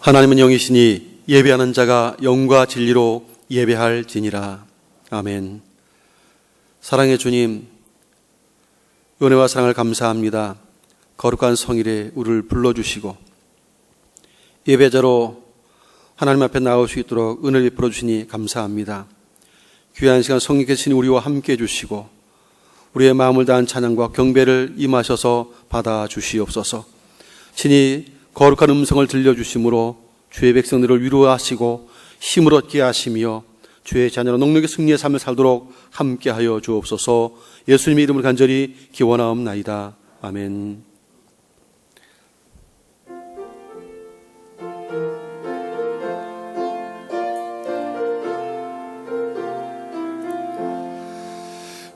하나님은 영이시니 예배하는 자가 영과 진리로 예배할지니라. 아멘. 사랑의 주님, 은혜와 사랑을 감사합니다. 거룩한 성일에 우리를 불러주시고 예배자로 하나님 앞에 나올 수 있도록 은혜를 베풀어 주시니 감사합니다. 귀한 시간 성령께서 친히 우리와 함께 해주시고 우리의 마음을 다한 찬양과 경배를 임하셔서 받아주시옵소서. 친히 거룩한 음성을 들려주심으로 주의 백성들을 위로하시고 힘을 얻게 하시며 주의 자녀로 넉넉히 승리의 삶을 살도록 함께하여 주옵소서. 예수님의 이름을 간절히 기원하옵나이다. 아멘.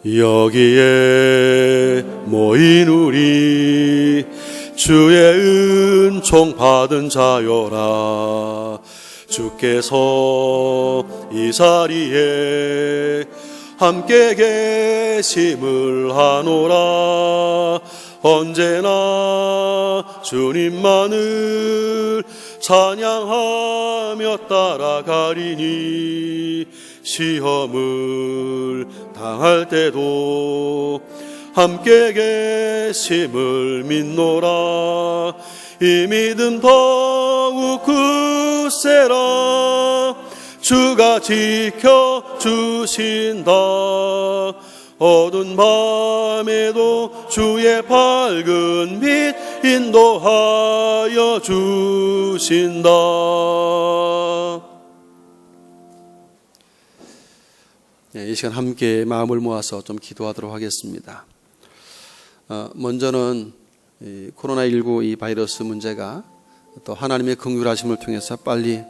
여기에 모인 우리 주의 은총 받은 자여라. 주께서 이 자리에 함께 계심을 하노라. 언제나 주님만을 찬양하며 따라가리니 시험을 당할 때도 함께 계심을 믿노라. 이 믿음 더욱 굳세라. 주가 지켜주신다. 어두운 밤에도 주의 밝은 빛 인도하여 주신다. 이 시간 함께 마음을 모아서 좀 기도하도록 하겠습니다. 먼저는 코로나19 이 바이러스 문제가 또 하나님의 긍휼하심을 통해서 빨리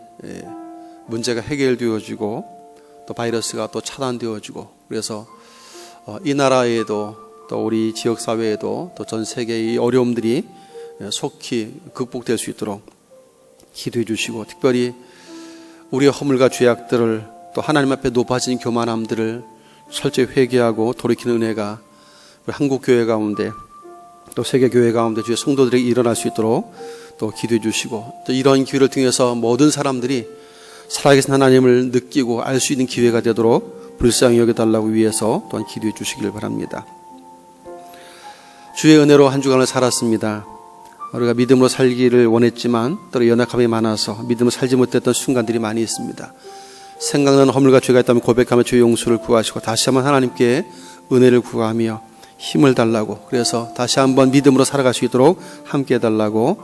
문제가 해결되어지고 또 바이러스가 또 차단되어지고, 그래서 이 나라에도 또 우리 지역사회에도 또 전 세계의 어려움들이 속히 극복될 수 있도록 기도해 주시고, 특별히 우리의 허물과 죄악들을 또 하나님 앞에 높아진 교만함들을 철저히 회개하고 돌이키는 은혜가 우리 한국 교회 가운데 또 세계 교회 가운데 주의 성도들에게 일어날 수 있도록 또 기도해 주시고, 또 이런 기회를 통해서 모든 사람들이 살아계신 하나님을 느끼고 알 수 있는 기회가 되도록 불쌍히 여겨달라고 위해서 또한 기도해 주시길 바랍니다. 주의 은혜로 한 주간을 살았습니다. 우리가 믿음으로 살기를 원했지만 또 연약함이 많아서 믿음으로 살지 못했던 순간들이 많이 있습니다. 생각나는 허물과 죄가 있다면 고백하며 주의 용서를 구하시고 다시 한번 하나님께 은혜를 구하며 힘을 달라고, 그래서 다시 한번 믿음으로 살아갈 수 있도록 함께 해달라고,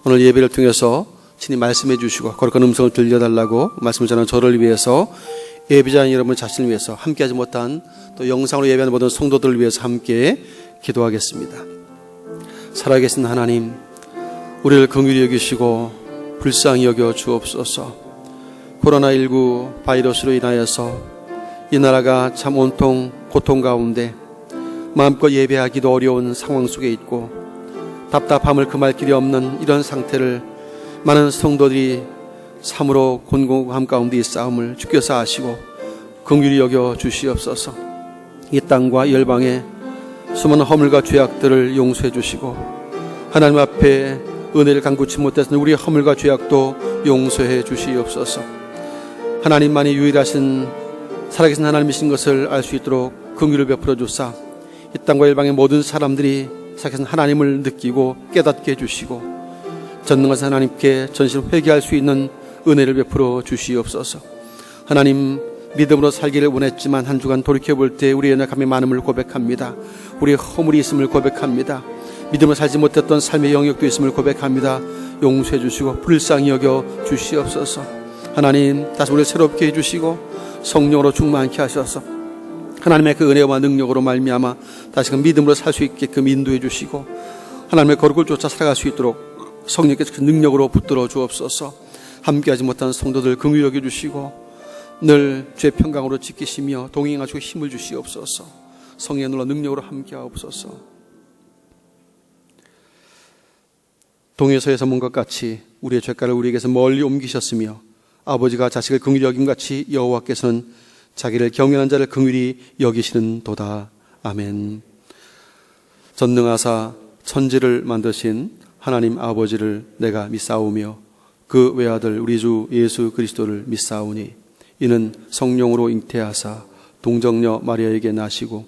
오늘 예배를 통해서 친히 말씀해 주시고 거룩한 음성을 들려달라고 말씀을 전하는 저를 위해서, 예배자인 여러분 자신을 위해서, 함께하지 못한 또 영상으로 예배하는 모든 성도들을 위해서 함께 기도하겠습니다. 살아계신 하나님, 우리를 긍휼히 여기시고 불쌍히 여겨 주옵소서. 코로나19 바이러스로 인하여서 이 나라가 참 온통 고통 가운데 마음껏 예배하기도 어려운 상황 속에 있고, 답답함을 금할 길이 없는 이런 상태를 많은 성도들이 참으로 곤고함 가운데 있사옴을 주께서 아시고 긍휼히 여겨 주시옵소서. 이 땅과 이 열방에 수많은 허물과 죄악들을 용서해 주시고 하나님 앞에 은혜를 간구치 못했던 우리의 허물과 죄악도 용서해 주시옵소서. 하나님만이 유일하신 살아계신 하나님이신 것을 알 수 있도록 긍휼을 베풀어 주사 이 땅과 열방의 모든 사람들이 살아계신 하나님을 느끼고 깨닫게 해주시고 전능하신 하나님께 전심 회개할 수 있는 은혜를 베풀어 주시옵소서. 하나님, 믿음으로 살기를 원했지만 한 주간 돌이켜볼 때 우리의 연약함이 많음을 고백합니다. 우리의 허물이 있음을 고백합니다. 믿음으로 살지 못했던 삶의 영역도 있음을 고백합니다. 용서해 주시고 불쌍히 여겨 주시옵소서. 하나님, 다시 우리를 새롭게 해주시고 성령으로 충만케 하셔서 하나님의 그 은혜와 능력으로 말미암아 다시금 믿음으로 살 수 있게끔 인도해 주시고 하나님의 거룩을 쫓아 살아갈 수 있도록 성령께서 그 능력으로 붙들어 주옵소서. 함께하지 못한 성도들 긍휼히 여겨 주시고 늘 죄 평강으로 지키시며 동행하시고 힘을 주시옵소서. 성령의 놀라 능력으로 함께하옵소서. 동에서에서 문 것 같이 우리의 죄가를 우리에게서 멀리 옮기셨으며 아버지가 자식을 긍휼히 여김같이 여호와께서는 자기를 경외하는 자를 긍휼히 여기시는 도다. 아멘. 전능하사 천지를 만드신 하나님 아버지를 내가 믿사오며 그 외아들 우리 주 예수 그리스도를 믿사오니 이는 성령으로 잉태하사 동정녀 마리아에게 나시고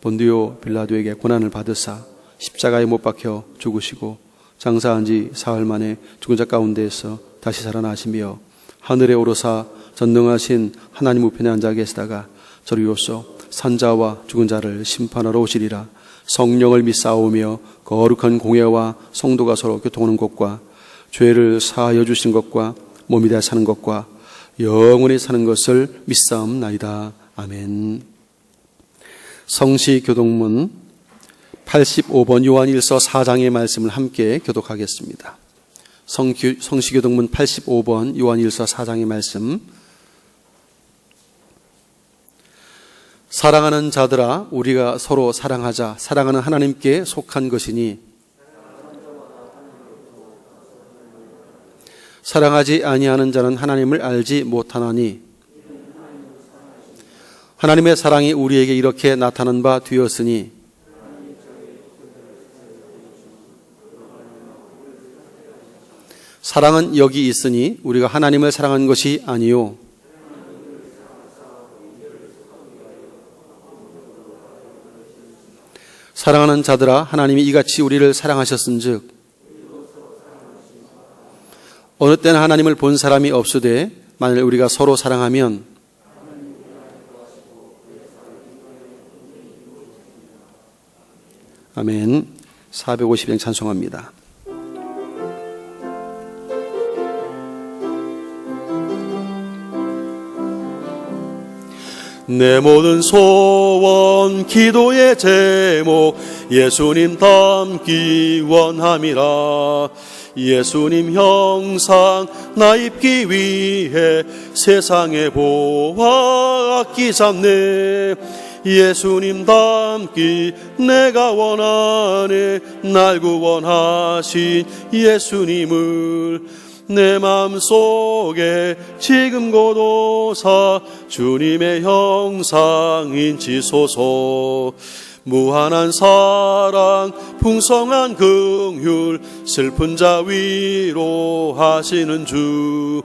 본디오 빌라도에게 고난을 받으사 십자가에 못 박혀 죽으시고 장사한 지 사흘 만에 죽은 자 가운데에서 다시 살아나시며 하늘에 오르사 전능하신 하나님 우편에 앉아 계시다가 저리로서 산자와 죽은 자를 심판하러 오시리라. 성령을 믿사오며 거룩한 공예와 성도가 서로 교통하는 것과 죄를 사하여 주신 것과 몸이 되어 사는 것과 영원히 사는 것을 믿사옵나이다. 아멘. 성시교독문 85번 요한일서 4장의 말씀을 함께 교독하겠습니다. 성시교독문 85번 요한일서 4장의 말씀. 사랑하는 자들아, 우리가 서로 사랑하자. 사랑하는 하나님께 속한 것이니 사랑하지 아니하는 자는 하나님을 알지 못하나니 하나님의 사랑이 우리에게 이렇게 나타난 바 되었으니 사랑은 여기 있으니 우리가 하나님을 사랑한 것이 아니요 사랑하는 자들아, 하나님이 이같이 우리를 사랑하셨은즉 어느 때는 하나님을 본 사람이 없으되 만일 우리가 서로 사랑하면 아멘. 450행 찬송합니다. 내 모든 소원 기도의 제목 예수님 닮기 원함이라. 예수님 형상 나 입기 위해 세상의 보화 악기 잡네. 예수님 닮기 내가 원하네. 날 구원하신 예수님을 내 마음속에 지금 고도사 주님의 형상 인치소서. 무한한 사랑 풍성한 긍휼 슬픈 자 위로하시는 주.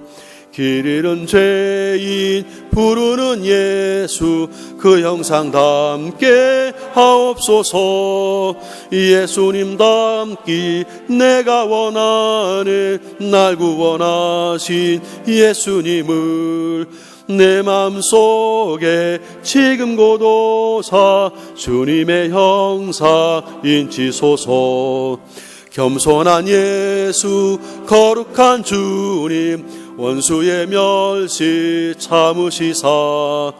길 잃은 죄인 부르는 예수 그 형상 닮게 하옵소서. 예수님 닮기 내가 원하네. 날 구원하신 예수님을 내 마음속에 지금 고도사 주님의 형상 인치소서. 겸손한 예수 거룩한 주님 원수의 멸시 참으시사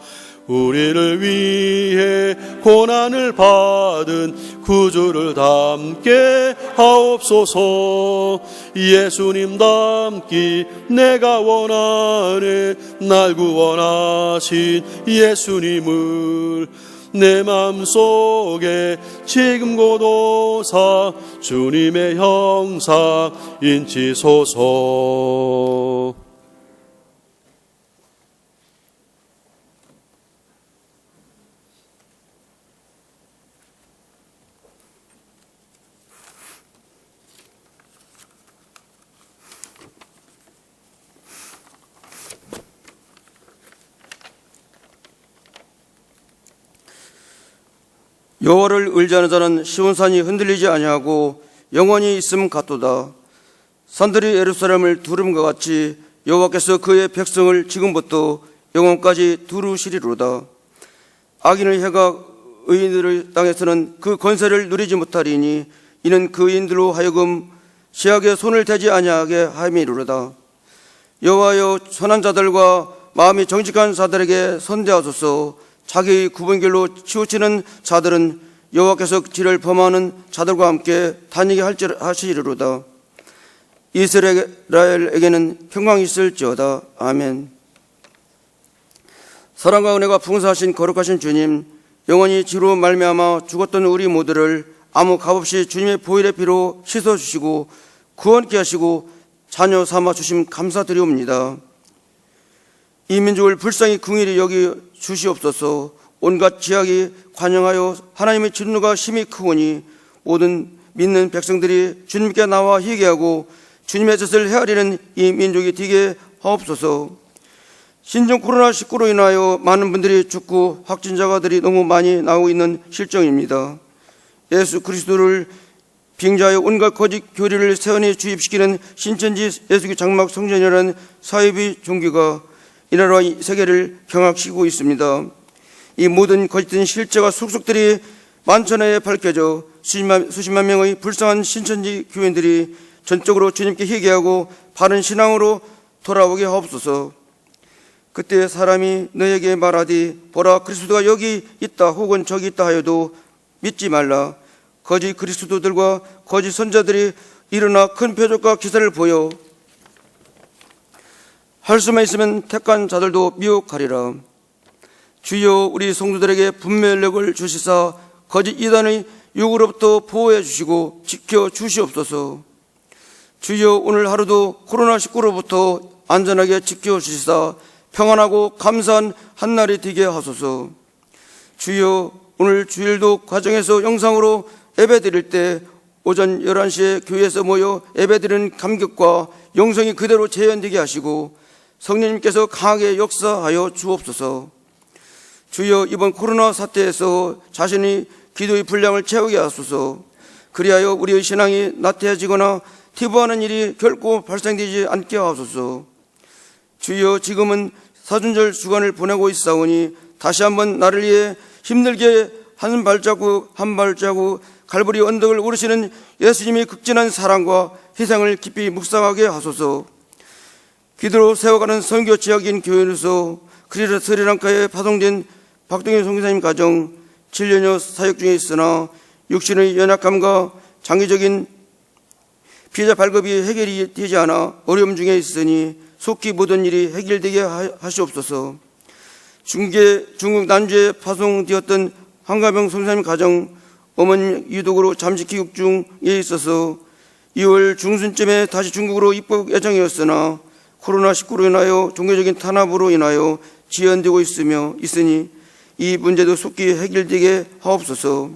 우리를 위해 고난을 받은 구주를 닮게 하옵소서. 예수님 닮기 내가 원하네. 날 구원하신 예수님을 내 마음속에 지금 고도사 주님의 형상 인치소서. 여호와를 의지하는 자는 시온산이 흔들리지 아니하고 영원히 있음 같도다. 산들이 예루살렘을 두름과 같이 여호와께서 그의 백성을 지금부터 영원까지 두루시리로다. 악인의 해가 의인들의 땅에서는 그 권세를 누리지 못하리니 이는 그 의인들로 하여금 죄악에 손을 대지 아니하게 함이로다. 여호와여, 선한 자들과 마음이 정직한 자들에게 선대하소서. 자기의 구분길로 치우치는 자들은 여호와께서 지를 범하는 자들과 함께 다니게 하시리로다. 이스라엘에게는 평강이 있을지어다. 아멘. 사랑과 은혜가 풍성하신 거룩하신 주님, 영원히 지로 말미암아 죽었던 우리 모두를 아무 값없이 주님의 보혈의 피로 씻어주시고 구원케 하시고 자녀 삼아 주심 감사드리옵니다. 이 민족을 불쌍히 긍휼히 여기 주시옵소서. 온갖 지악이 관영하여 하나님의 진노가 심히 크오니 모든 믿는 백성들이 주님께 나와 회개하고 주님의 뜻을 헤아리는 이 민족이 되게 하옵소서. 신종 코로나19로 인하여 많은 분들이 죽고 확진자가들이 너무 많이 나오고 있는 실정입니다. 예수 그리스도를 빙자하여 온갖 거짓 교리를 세연히 주입시키는 신천지 예수교 장막 성전이라는 사이비 종교가 이 나라와 이 세계를 경악시키고 있습니다. 이 모든 거짓된 실제와 속속들이 만천하에 밝혀져 수십만 명의 불쌍한 신천지 교인들이 전적으로 주님께 회개하고 바른 신앙으로 돌아오게 하옵소서. 그때 사람이 너에게 말하되 보라 그리스도가 여기 있다 혹은 저기 있다 하여도 믿지 말라. 거짓 그리스도들과 거짓 선자들이 일어나 큰 표적과 기사를 보여 할 수만 있으면 택한 자들도 미혹하리라. 주여 우리 성도들에게 분별력을 주시사 거짓 이단의 유혹으로부터 보호해 주시고 지켜 주시옵소서. 주여 오늘 하루도 코로나19로부터 안전하게 지켜 주시사 평안하고 감사한 한날이 되게 하소서. 주여 오늘 주일도 가정에서 영상으로 예배드릴 때 오전 11시에 교회에서 모여 예배드리는 감격과 영성이 그대로 재현되게 하시고 성령님께서 강하게 역사하여 주옵소서. 주여 이번 코로나 사태에서 자신이 기도의 분량을 채우게 하소서. 그리하여 우리의 신앙이 나태해지거나 퇴보하는 일이 결코 발생되지 않게 하소서. 주여 지금은 사순절 주간을 보내고 있사오니 다시 한번 나를 위해 힘들게 한 발자국 한 발자국 갈보리 언덕을 오르시는 예수님의 극진한 사랑과 희생을 깊이 묵상하게 하소서. 기도로 세워가는 선교 지역인 교회로서 스리랑카에 파송된 박동현 선교사님 가정 7년여 사역 중에 있으나 육신의 연약함과 장기적인 피해자 발급이 해결이 되지 않아 어려움 중에 있으니 속히 모든 일이 해결되게 하시옵소서. 중국 난주에 파송되었던 한가병 선교사님 가정 어머님 유독으로 잠시 귀국 중에 있어서 2월 중순쯤에 다시 중국으로 입국 예정이었으나 코로나19로 인하여 종교적인 탄압으로 인하여 지연되고 있으니 이 문제도 속히 해결되게 하옵소서.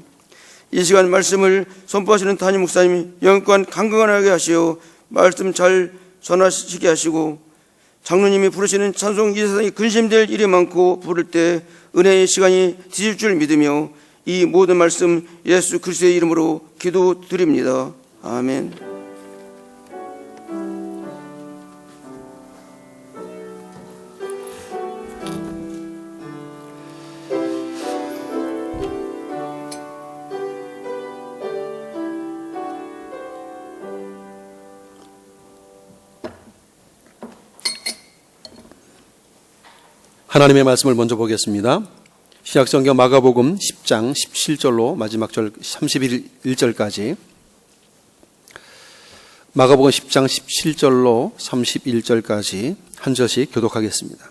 이 시간 말씀을 선포하시는 담임 목사님이 영권 강건하게 하시어 말씀 잘 전하시게 하시고 장로님이 부르시는 찬송 이 세상에 근심될 일이 많고 부를 때 은혜의 시간이 뒤질 줄 믿으며 이 모든 말씀 예수 그리스도의 이름으로 기도드립니다. 아멘. 하나님의 말씀을 먼저 보겠습니다. 신약성경 마가복음 10장 17절로 마지막 절 31절까지 마가복음 10장 17절로 31절까지 한 절씩 교독하겠습니다.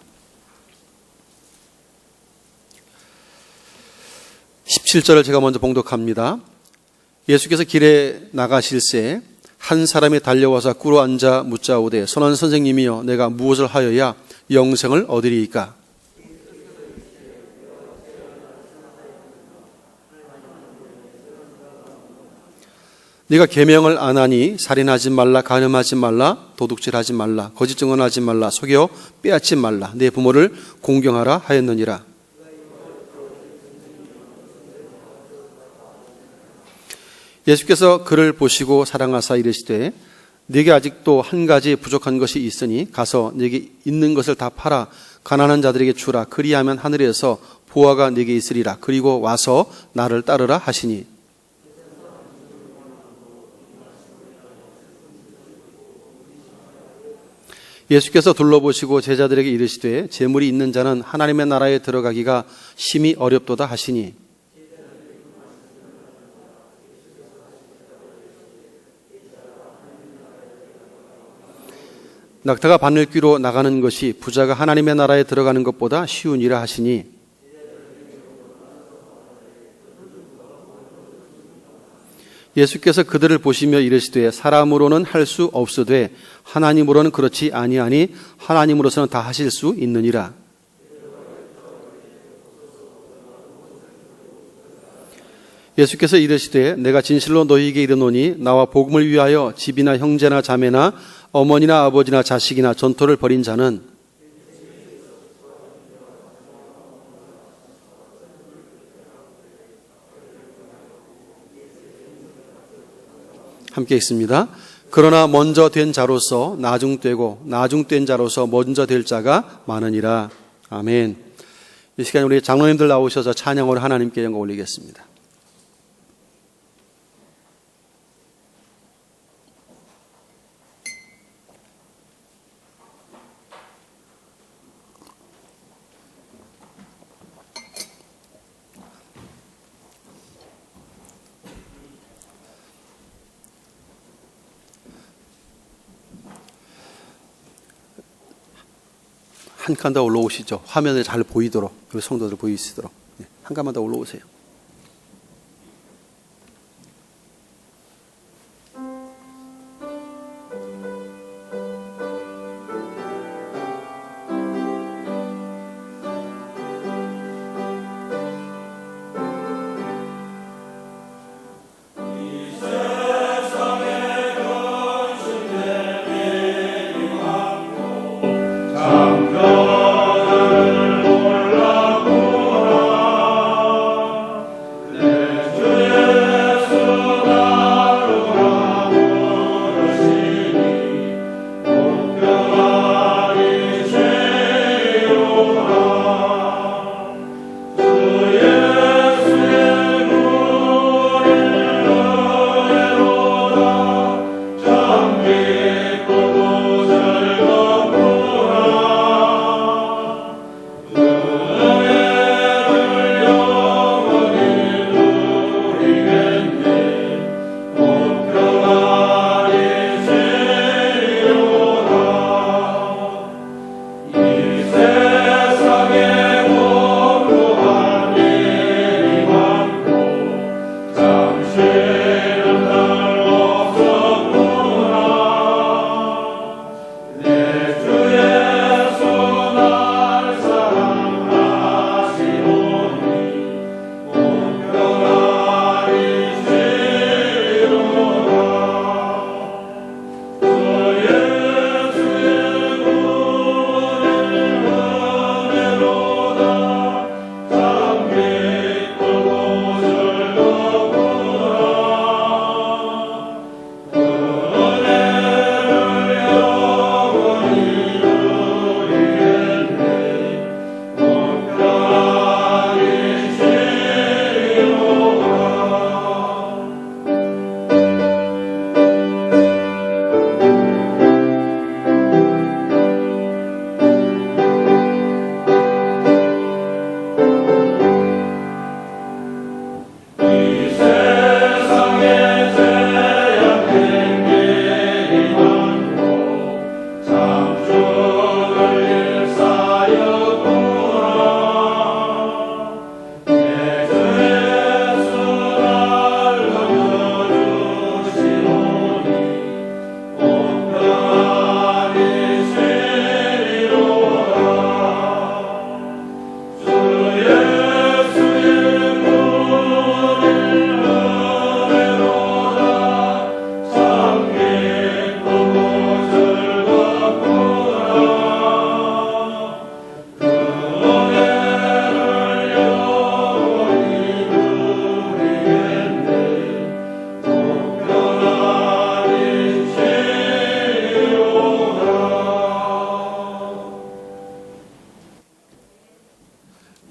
17절을 제가 먼저 봉독합니다. 예수께서 길에 나가실새 한 사람이 달려와서 꿇어 앉아 묻자오되 선한 선생님이여 내가 무엇을 하여야 영생을 얻으리이까? 네가 계명을 안 하니 살인하지 말라, 간음하지 말라, 도둑질하지 말라, 거짓 증언하지 말라, 속여 빼앗지 말라, 내 부모를 공경하라 하였느니라. 예수께서 그를 보시고 사랑하사 이르시되 네게 아직도 한 가지 부족한 것이 있으니 가서 네게 있는 것을 다 팔아 가난한 자들에게 주라. 그리하면 하늘에서 보화가 네게 있으리라. 그리고 와서 나를 따르라 하시니 예수께서 둘러보시고 제자들에게 이르시되 재물이 있는 자는 하나님의 나라에 들어가기가 심히 어렵도다 하시니 낙타가 바늘귀로 나가는 것이 부자가 하나님의 나라에 들어가는 것보다 쉬우니라 하시니 예수께서 그들을 보시며 이르시되 사람으로는 할 수 없으되 하나님으로는 그렇지 아니하니 하나님으로서는 다 하실 수 있느니라. 예수께서 이르시되 내가 진실로 너희에게 이르노니 나와 복음을 위하여 집이나 형제나 자매나 어머니나 아버지나 자식이나 전토를 벌인 자는 함께 있습니다. 그러나 먼저 된 자로서 나중되고 나중된 자로서 먼저 될 자가 많으니라. 아멘. 이 시간에 우리 장로님들 나오셔서 찬양으로 하나님께 영광 올리겠습니다. 한 칸 더 올라오시죠. 화면에 잘 보이도록, 우리 성도들 보이시도록. 한 칸만 더 올라오세요.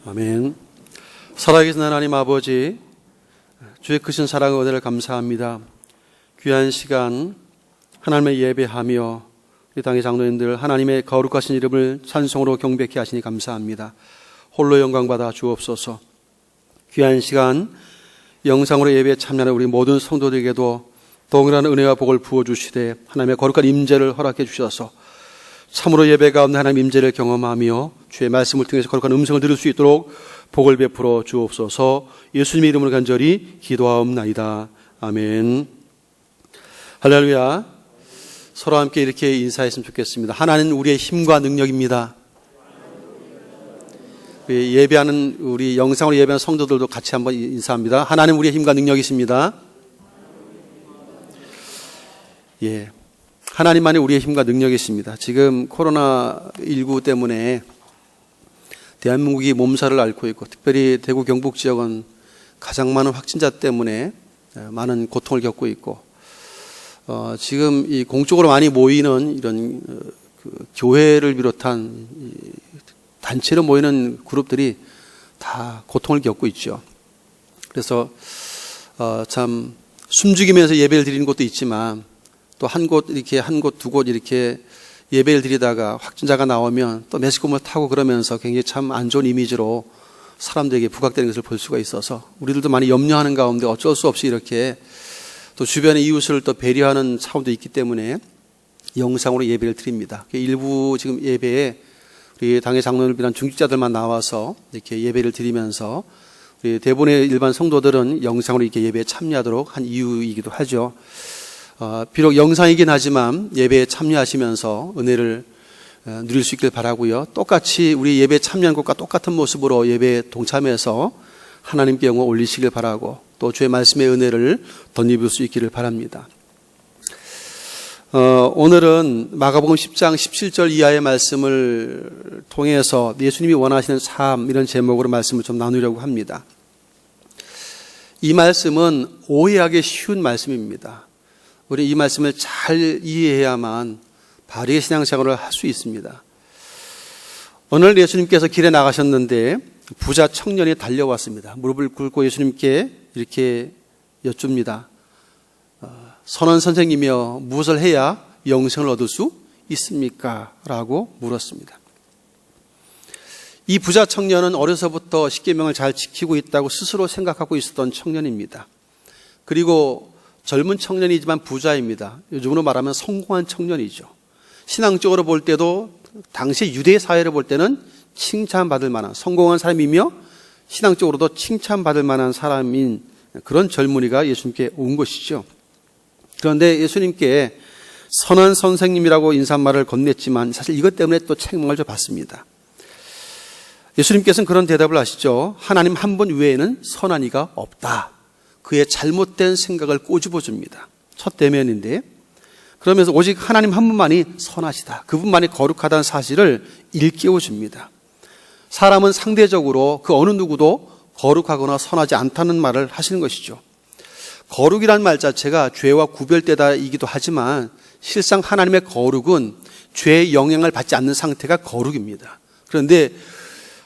아멘. 살아계신 하나님 아버지, 주의 크신 사랑과 은혜를 감사합니다. 귀한 시간 하나님의 예배하며 이 땅의 장로님들 하나님의 거룩하신 이름을 찬송으로 경배케 하시니 감사합니다. 홀로 영광 받아 주옵소서. 귀한 시간 영상으로 예배에 참여하는 우리 모든 성도들에게도 동일한 은혜와 복을 부어주시되 하나님의 거룩한 임재를 허락해 주셔서 참으로 예배 가운데 하나님 임재를 경험하며 주의 말씀을 통해서 거룩한 음성을 들을 수 있도록 복을 베풀어 주옵소서. 예수님의 이름으로 간절히 기도하옵나이다. 아멘. 할렐루야. 서로 함께 이렇게 인사했으면 좋겠습니다. 하나님은 우리의 힘과 능력입니다. 예배하는 우리 영상으로 예배하는 성도들도 같이 한번 인사합니다. 하나님 우리의 힘과 능력이십니다. 예, 하나님만이 우리의 힘과 능력이십니다. 지금 코로나19 때문에 대한민국이 몸살을 앓고 있고 특별히 대구 경북 지역은 가장 많은 확진자 때문에 많은 고통을 겪고 있고 지금 이 공적으로 많이 모이는 이런 교회를 비롯한 단체로 모이는 그룹들이 다 고통을 겪고 있죠. 그래서 참 숨죽이면서 예배를 드리는 곳도 있지만 또 한 곳 이렇게 한 곳 두 곳 이렇게 예배를 드리다가 확진자가 나오면 또 매스컴을 타고 그러면서 굉장히 참 안 좋은 이미지로 사람들에게 부각되는 것을 볼 수가 있어서 우리들도 많이 염려하는 가운데 어쩔 수 없이 이렇게 또 주변의 이웃을 또 배려하는 차원도 있기 때문에 영상으로 예배를 드립니다. 일부 지금 예배에 우리 당의 장로를 비롯한 중직자들만 나와서 이렇게 예배를 드리면서 우리 대부분의 일반 성도들은 영상으로 이렇게 예배에 참여하도록 한 이유이기도 하죠. 비록 영상이긴 하지만 예배에 참여하시면서 은혜를 누릴 수 있길 바라고요. 똑같이 우리 예배에 참여한 것과 똑같은 모습으로 예배에 동참해서 하나님께 영광 올리시길 바라고 또 주의 말씀의 은혜를 덧입을 수 있기를 바랍니다. 오늘은 마가복음 10장 17절 이하의 말씀을 통해서 예수님이 원하시는 삶 이런 제목으로 말씀을 좀 나누려고 합니다. 이 말씀은 오해하기 쉬운 말씀입니다. 우리 이 말씀을 잘 이해해야만 바르게 신앙생활을 할 수 있습니다. 오늘 예수님께서 길에 나가셨는데 부자 청년이 달려왔습니다. 무릎을 꿇고 예수님께 이렇게 여쭙니다. 선한 선생님이여 무엇을 해야 영생을 얻을 수 있습니까? 라고 물었습니다. 이 부자 청년은 어려서부터 십계명을 잘 지키고 있다고 스스로 생각하고 있었던 청년입니다. 그리고 젊은 청년이지만 부자입니다. 요즘으로 말하면 성공한 청년이죠. 신앙적으로 볼 때도 당시 유대 사회를 볼 때는 칭찬받을 만한 성공한 사람이며 신앙적으로도 칭찬받을 만한 사람인 그런 젊은이가 예수님께 온 것이죠. 그런데 예수님께 선한 선생님이라고 인사말을 건넸지만 사실 이것 때문에 또 책망을 좀 받습니다. 예수님께서는 그런 대답을 하시죠. 하나님 한 분 외에는 선한 이가 없다. 그의 잘못된 생각을 꼬집어 줍니다. 첫 대면인데 그러면서 오직 하나님 한 분만이 선하시다. 그분만이 거룩하다는 사실을 일깨워 줍니다. 사람은 상대적으로 그 어느 누구도 거룩하거나 선하지 않다는 말을 하시는 것이죠. 거룩이라는 말 자체가 죄와 구별되다이기도 하지만 실상 하나님의 거룩은 죄의 영향을 받지 않는 상태가 거룩입니다. 그런데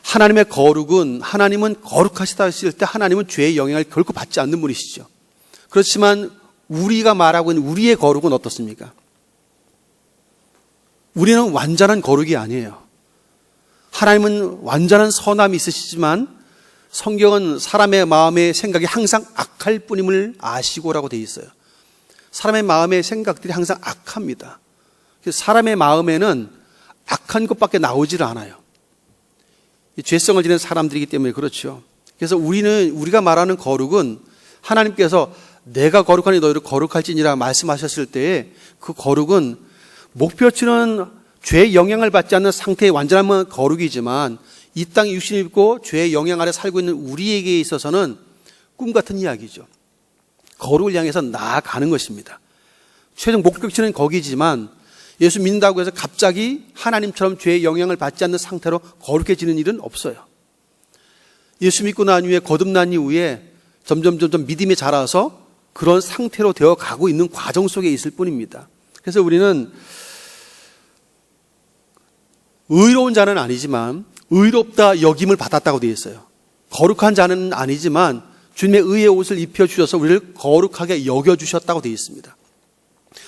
하나님의 거룩은 하나님은 거룩하시다 했을 때 하나님은 죄의 영향을 결코 받지 않는 분이시죠. 그렇지만 우리가 말하고 있는 우리의 거룩은 어떻습니까? 우리는 완전한 거룩이 아니에요. 하나님은 완전한 선함이 있으시지만 성경은 사람의 마음의 생각이 항상 악할 뿐임을 아시고라고 되어 있어요. 사람의 마음의 생각들이 항상 악합니다. 사람의 마음에는 악한 것밖에 나오질 않아요. 죄성을 지닌 사람들이기 때문에 그렇죠. 그래서 우리가 말하는 거룩은 하나님께서 내가 거룩하니 너희를 거룩할지니라 말씀하셨을 때에 그 거룩은 목표치는 죄의 영향을 받지 않는 상태의 완전한 거룩이지만 이 땅에 육신을 입고 죄의 영향 아래 살고 있는 우리에게 있어서는 꿈 같은 이야기죠. 거룩을 향해서 나아가는 것입니다. 최종 목표치는 거기지만 예수 믿는다고 해서 갑자기 하나님처럼 죄의 영향을 받지 않는 상태로 거룩해지는 일은 없어요. 예수 믿고 난 이후에 거듭난 이후에 점점 믿음이 자라서 그런 상태로 되어 가고 있는 과정 속에 있을 뿐입니다. 그래서 우리는 의로운 자는 아니지만 의롭다 여김을 받았다고 되어 있어요. 거룩한 자는 아니지만 주님의 의의 옷을 입혀주셔서 우리를 거룩하게 여겨주셨다고 되어 있습니다.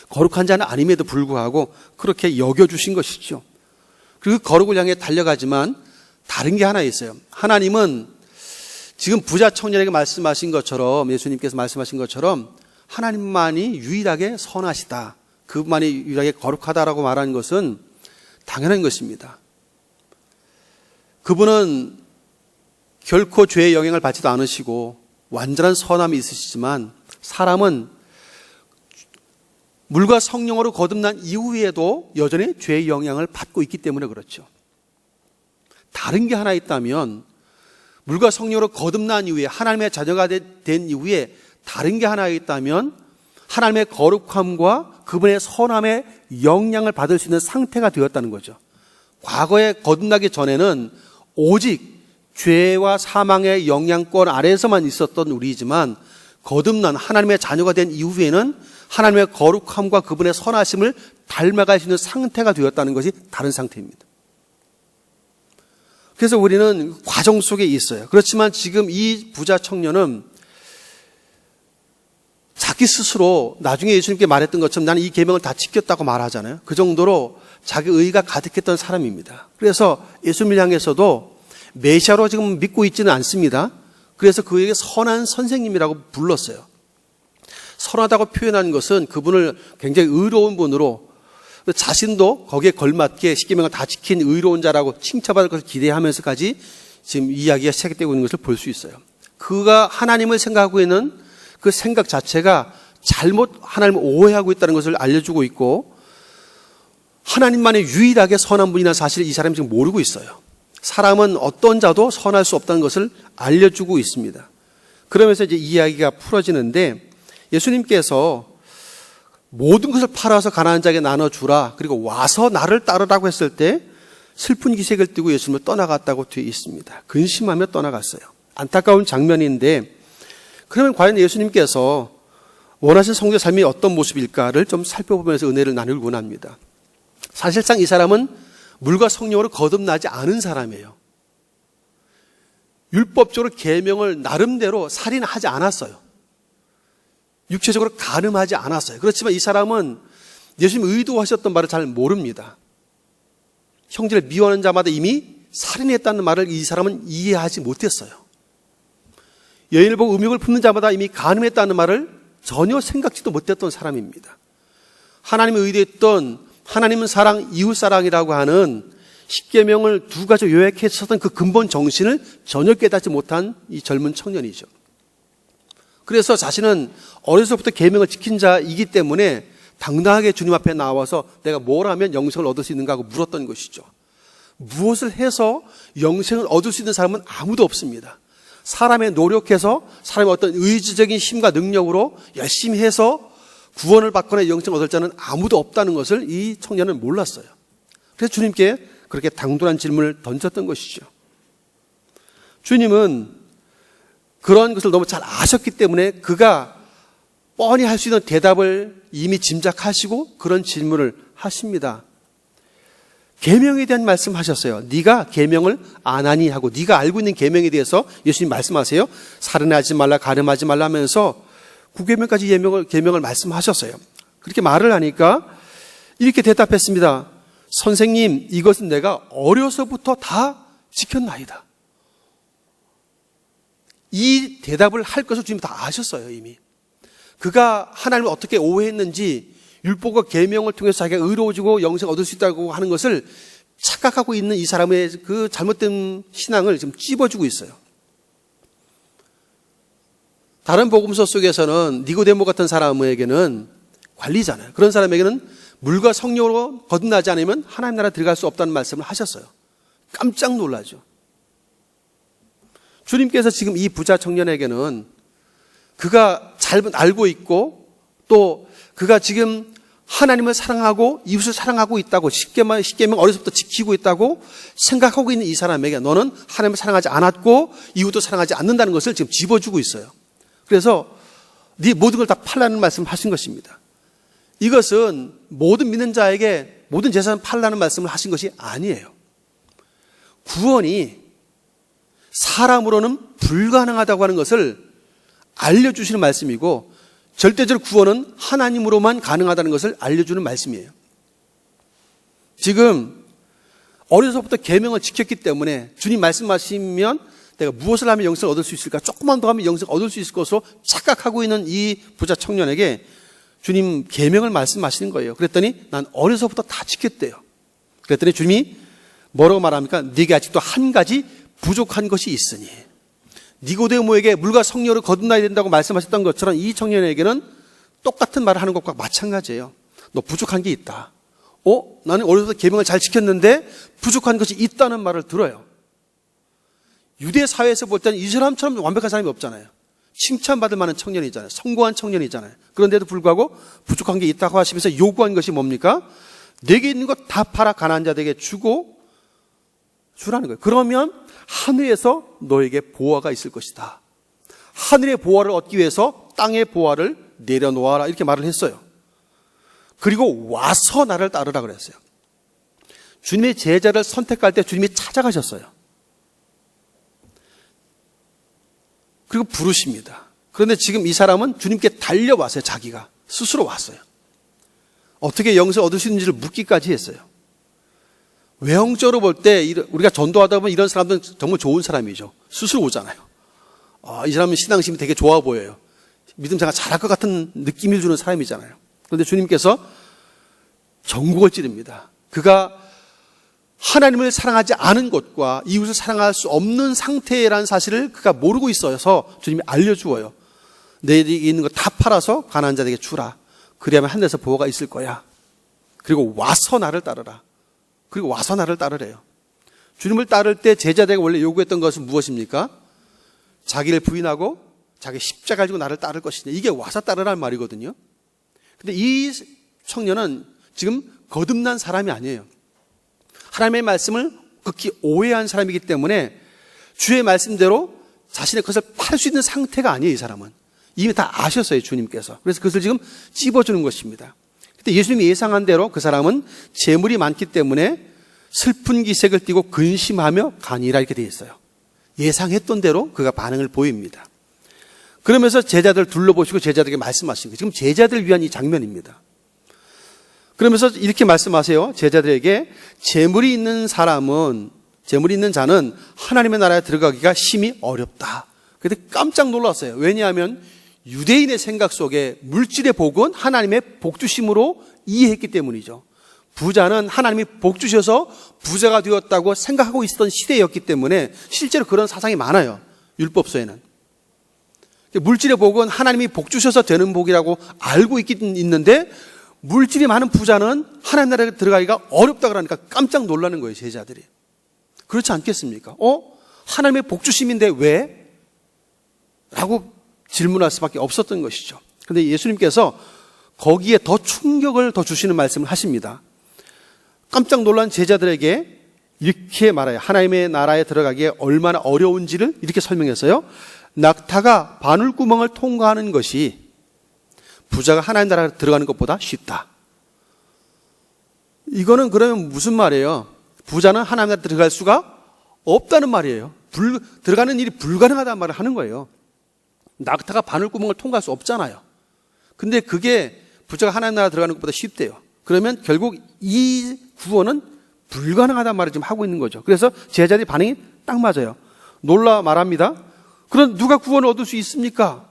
거룩한 자는 아님에도 불구하고 그렇게 여겨주신 것이죠. 그리고 거룩을 향해 달려가지만 다른 게 하나 있어요. 하나님은 지금 부자 청년에게 말씀하신 것처럼 예수님께서 말씀하신 것처럼 하나님만이 유일하게 선하시다. 그분만이 유일하게 거룩하다라고 말하는 것은 당연한 것입니다. 그분은 결코 죄의 영향을 받지도 않으시고 완전한 선함이 있으시지만 사람은 물과 성령으로 거듭난 이후에도 여전히 죄의 영향을 받고 있기 때문에 그렇죠. 다른 게 하나 있다면, 물과 성령으로 거듭난 이후에 하나님의 자녀가 된 이후에 다른 게 하나 있다면 하나님의 거룩함과 그분의 선함의 영향을 받을 수 있는 상태가 되었다는 거죠. 과거에 거듭나기 전에는 오직 죄와 사망의 영향권 아래에서만 있었던 우리이지만, 거듭난 하나님의 자녀가 된 이후에는 하나님의 거룩함과 그분의 선하심을 닮아갈 수 있는 상태가 되었다는 것이 다른 상태입니다. 그래서 우리는 과정 속에 있어요. 그렇지만 지금 이 부자 청년은 자기 스스로 나중에 예수님께 말했던 것처럼 나는 이 계명을 다 지켰다고 말하잖아요. 그 정도로 자기 의가 가득했던 사람입니다. 그래서 예수님을 향해서도 메시아로 지금 믿고 있지는 않습니다. 그래서 그에게 선한 선생님이라고 불렀어요. 선하다고 표현한 것은 그분을 굉장히 의로운 분으로, 자신도 거기에 걸맞게 십계명을 다 지킨 의로운 자라고 칭찬받을 것을 기대하면서까지 지금 이야기가 시작되고 있는 것을 볼 수 있어요. 그가 하나님을 생각하고 있는 그 생각 자체가 잘못 하나님을 오해하고 있다는 것을 알려주고 있고, 하나님만이 유일하게 선한 분이라는 사실을 이 사람이 지금 모르고 있어요. 사람은 어떤 자도 선할 수 없다는 것을 알려주고 있습니다. 그러면서 이제 이야기가 풀어지는데, 예수님께서 모든 것을 팔아서 가난한 자에게 나눠주라, 그리고 와서 나를 따르라고 했을 때 슬픈 기색을 띠고 예수님을 떠나갔다고 되어 있습니다. 근심하며 떠나갔어요. 안타까운 장면인데, 그러면 과연 예수님께서 원하신 성도의 삶이 어떤 모습일까를 좀 살펴보면서 은혜를 나누길 원합니다. 사실상 이 사람은 물과 성령으로 거듭나지 않은 사람이에요. 율법적으로 계명을 나름대로 살인하지 않았어요. 육체적으로 간음하지 않았어요. 그렇지만 이 사람은 예수님 의도하셨던 말을 잘 모릅니다. 형제를 미워하는 자마다 이미 살인했다는 말을 이 사람은 이해하지 못했어요. 여인을 보고 음욕을 품는 자마다 이미 간음했다는 말을 전혀 생각지도 못했던 사람입니다. 하나님이 의도했던 하나님은 사랑, 이웃 사랑이라고 하는 십계명을 두 가지 요약했었던 그 근본 정신을 전혀 깨닫지 못한 이 젊은 청년이죠. 그래서 자신은 어려서부터 계명을 지킨 자이기 때문에 당당하게 주님 앞에 나와서 내가 뭘 하면 영생을 얻을 수 있는가 하고 물었던 것이죠. 무엇을 해서 영생을 얻을 수 있는 사람은 아무도 없습니다. 사람의 노력해서 사람의 어떤 의지적인 힘과 능력으로 열심히 해서 구원을 받거나 영생을 얻을 자는 아무도 없다는 것을 이 청년은 몰랐어요. 그래서 주님께 그렇게 당돌한 질문을 던졌던 것이죠. 주님은 그런 것을 너무 잘 아셨기 때문에 그가 뻔히 할 수 있는 대답을 이미 짐작하시고 그런 질문을 하십니다. 계명에 대한 말씀하셨어요. 네가 계명을 안 하니 하고, 네가 알고 있는 계명에 대해서 예수님 말씀하세요. 살인하지 말라, 간음하지 말라 하면서 9계명까지 계명을 말씀하셨어요. 그렇게 말을 하니까 이렇게 대답했습니다. 선생님, 이것은 내가 어려서부터 다 지켰나이다. 이 대답을 할 것을 주님 다 아셨어요. 이미 그가 하나님을 어떻게 오해했는지, 율법과 계명을 통해서 자기가 의로워지고 영생을 얻을 수 있다고 하는 것을 착각하고 있는 이 사람의 그 잘못된 신앙을 지금 찝어주고 있어요. 다른 복음서 속에서는 니고데모 같은 사람에게는 관리잖아요. 그런 사람에게는 물과 성령으로 거듭나지 않으면 하나님 나라 들어갈 수 없다는 말씀을 하셨어요. 깜짝 놀라죠. 주님께서 지금 이 부자 청년에게는 그가 잘 알고 있고, 또 그가 지금 하나님을 사랑하고 이웃을 사랑하고 있다고, 십계명 어려서부터 지키고 있다고 생각하고 있는 이 사람에게 너는 하나님을 사랑하지 않았고 이웃도 사랑하지 않는다는 것을 지금 집어주고 있어요. 그래서 네 모든 걸 다 팔라는 말씀을 하신 것입니다. 이것은 모든 믿는 자에게 모든 재산을 팔라는 말씀을 하신 것이 아니에요. 구원이 사람으로는 불가능하다고 하는 것을 알려주시는 말씀이고, 절대적으로 구원은 하나님으로만 가능하다는 것을 알려주는 말씀이에요. 지금 어려서부터 계명을 지켰기 때문에 주님 말씀하시면 내가 무엇을 하면 영생을 얻을 수 있을까, 조금만 더 하면 영생을 얻을 수 있을 것으로 착각하고 있는 이 부자 청년에게 주님 계명을 말씀하시는 거예요. 그랬더니 난 어려서부터 다 지켰대요. 그랬더니 주님이 뭐라고 말합니까? 네게 아직도 한 가지 부족한 것이 있으니. 니고데모에게 물과 성령으로 거듭나야 된다고 말씀하셨던 것처럼 이 청년에게는 똑같은 말을 하는 것과 마찬가지예요. 너 부족한 게 있다. 나는 어려서부터 계명을 잘 지켰는데 부족한 것이 있다는 말을 들어요. 유대 사회에서 볼 때는 이 사람처럼 완벽한 사람이 없잖아요. 칭찬받을 만한 청년이잖아요. 성공한 청년이잖아요. 그런데도 불구하고 부족한 게 있다고 하시면서 요구한 것이 뭡니까? 내게 있는 것 다 팔아 가난한 자들에게 주라는 거예요. 그러면 하늘에서 너에게 보화가 있을 것이다. 하늘의 보화를 얻기 위해서 땅의 보화를 내려놓아라, 이렇게 말을 했어요. 그리고 와서 나를 따르라 그랬어요. 주님의 제자를 선택할 때 주님이 찾아가셨어요. 그리고 부르십니다. 그런데 지금 이 사람은 주님께 달려왔어요. 자기가 스스로 왔어요. 어떻게 영생을 얻을 수 있는지를 묻기까지 했어요. 외형적으로 볼 때 우리가 전도하다 보면 이런 사람들은 정말 좋은 사람이죠. 스스로 오잖아요. 이 사람은 신앙심이 되게 좋아 보여요. 믿음 생활 잘할 것 같은 느낌을 주는 사람이잖아요. 그런데 주님께서 전곡을 찌릅니다. 그가 하나님을 사랑하지 않은 것과 이웃을 사랑할 수 없는 상태라는 사실을 그가 모르고 있어서 주님이 알려주어요. 내게 있는 거 다 팔아서 가난한 자에게 주라. 그래야만 하늘에서 보호가 있을 거야. 그리고 와서 나를 따르라. 그리고 와서 나를 따르래요. 주님을 따를 때 제자들에게 원래 요구했던 것은 무엇입니까? 자기를 부인하고 자기 십자가 가지고 나를 따를 것이냐. 이게 와서 따르라는 말이거든요. 근데 이 청년은 지금 거듭난 사람이 아니에요. 하나님의 말씀을 극히 오해한 사람이기 때문에 주의 말씀대로 자신의 것을 팔 수 있는 상태가 아니에요. 이 사람은 이미 다 아셨어요, 주님께서. 그래서 그것을 지금 찝어주는 것입니다. 근데 예수님이 예상한 대로 그 사람은 재물이 많기 때문에 슬픈 기색을 띠고 근심하며 가니라, 이렇게 되어 있어요. 예상했던 대로 그가 반응을 보입니다. 그러면서 제자들 둘러보시고 제자들에게 말씀하신 거예요. 지금 제자들을 위한 이 장면입니다. 그러면서 이렇게 말씀하세요. 제자들에게 재물이 있는 자는 하나님의 나라에 들어가기가 심히 어렵다. 그런데 깜짝 놀랐어요. 왜냐하면 유대인의 생각 속에 물질의 복은 하나님의 복주심으로 이해했기 때문이죠. 부자는 하나님이 복주셔서 부자가 되었다고 생각하고 있었던 시대였기 때문에 실제로 그런 사상이 많아요. 율법서에는. 물질의 복은 하나님이 복주셔서 되는 복이라고 알고 있는데 물질이 많은 부자는 하나님 나라에 들어가기가 어렵다 그러니까 깜짝 놀라는 거예요, 제자들이. 그렇지 않겠습니까? 하나님의 복주심인데 왜? 라고 질문할 수밖에 없었던 것이죠. 그런데 예수님께서 거기에 더 충격을 더 주시는 말씀을 하십니다. 깜짝 놀란 제자들에게 이렇게 말해요. 하나님의 나라에 들어가기에 얼마나 어려운지를 이렇게 설명했어요. 낙타가 바늘구멍을 통과하는 것이 부자가 하나님 나라에 들어가는 것보다 쉽다. 이거는 그러면 무슨 말이에요? 부자는 하나님 나라에 들어갈 수가 없다는 말이에요. 들어가는 일이 불가능하다는 말을 하는 거예요. 낙타가 바늘구멍을 통과할 수 없잖아요. 근데 그게 부자가 하나님 나라에 들어가는 것보다 쉽대요. 그러면 결국 이 구원은 불가능하다는 말을 지금 하고 있는 거죠. 그래서 제자들의 반응이 딱 맞아요. 놀라 말합니다. 그럼 누가 구원을 얻을 수 있습니까?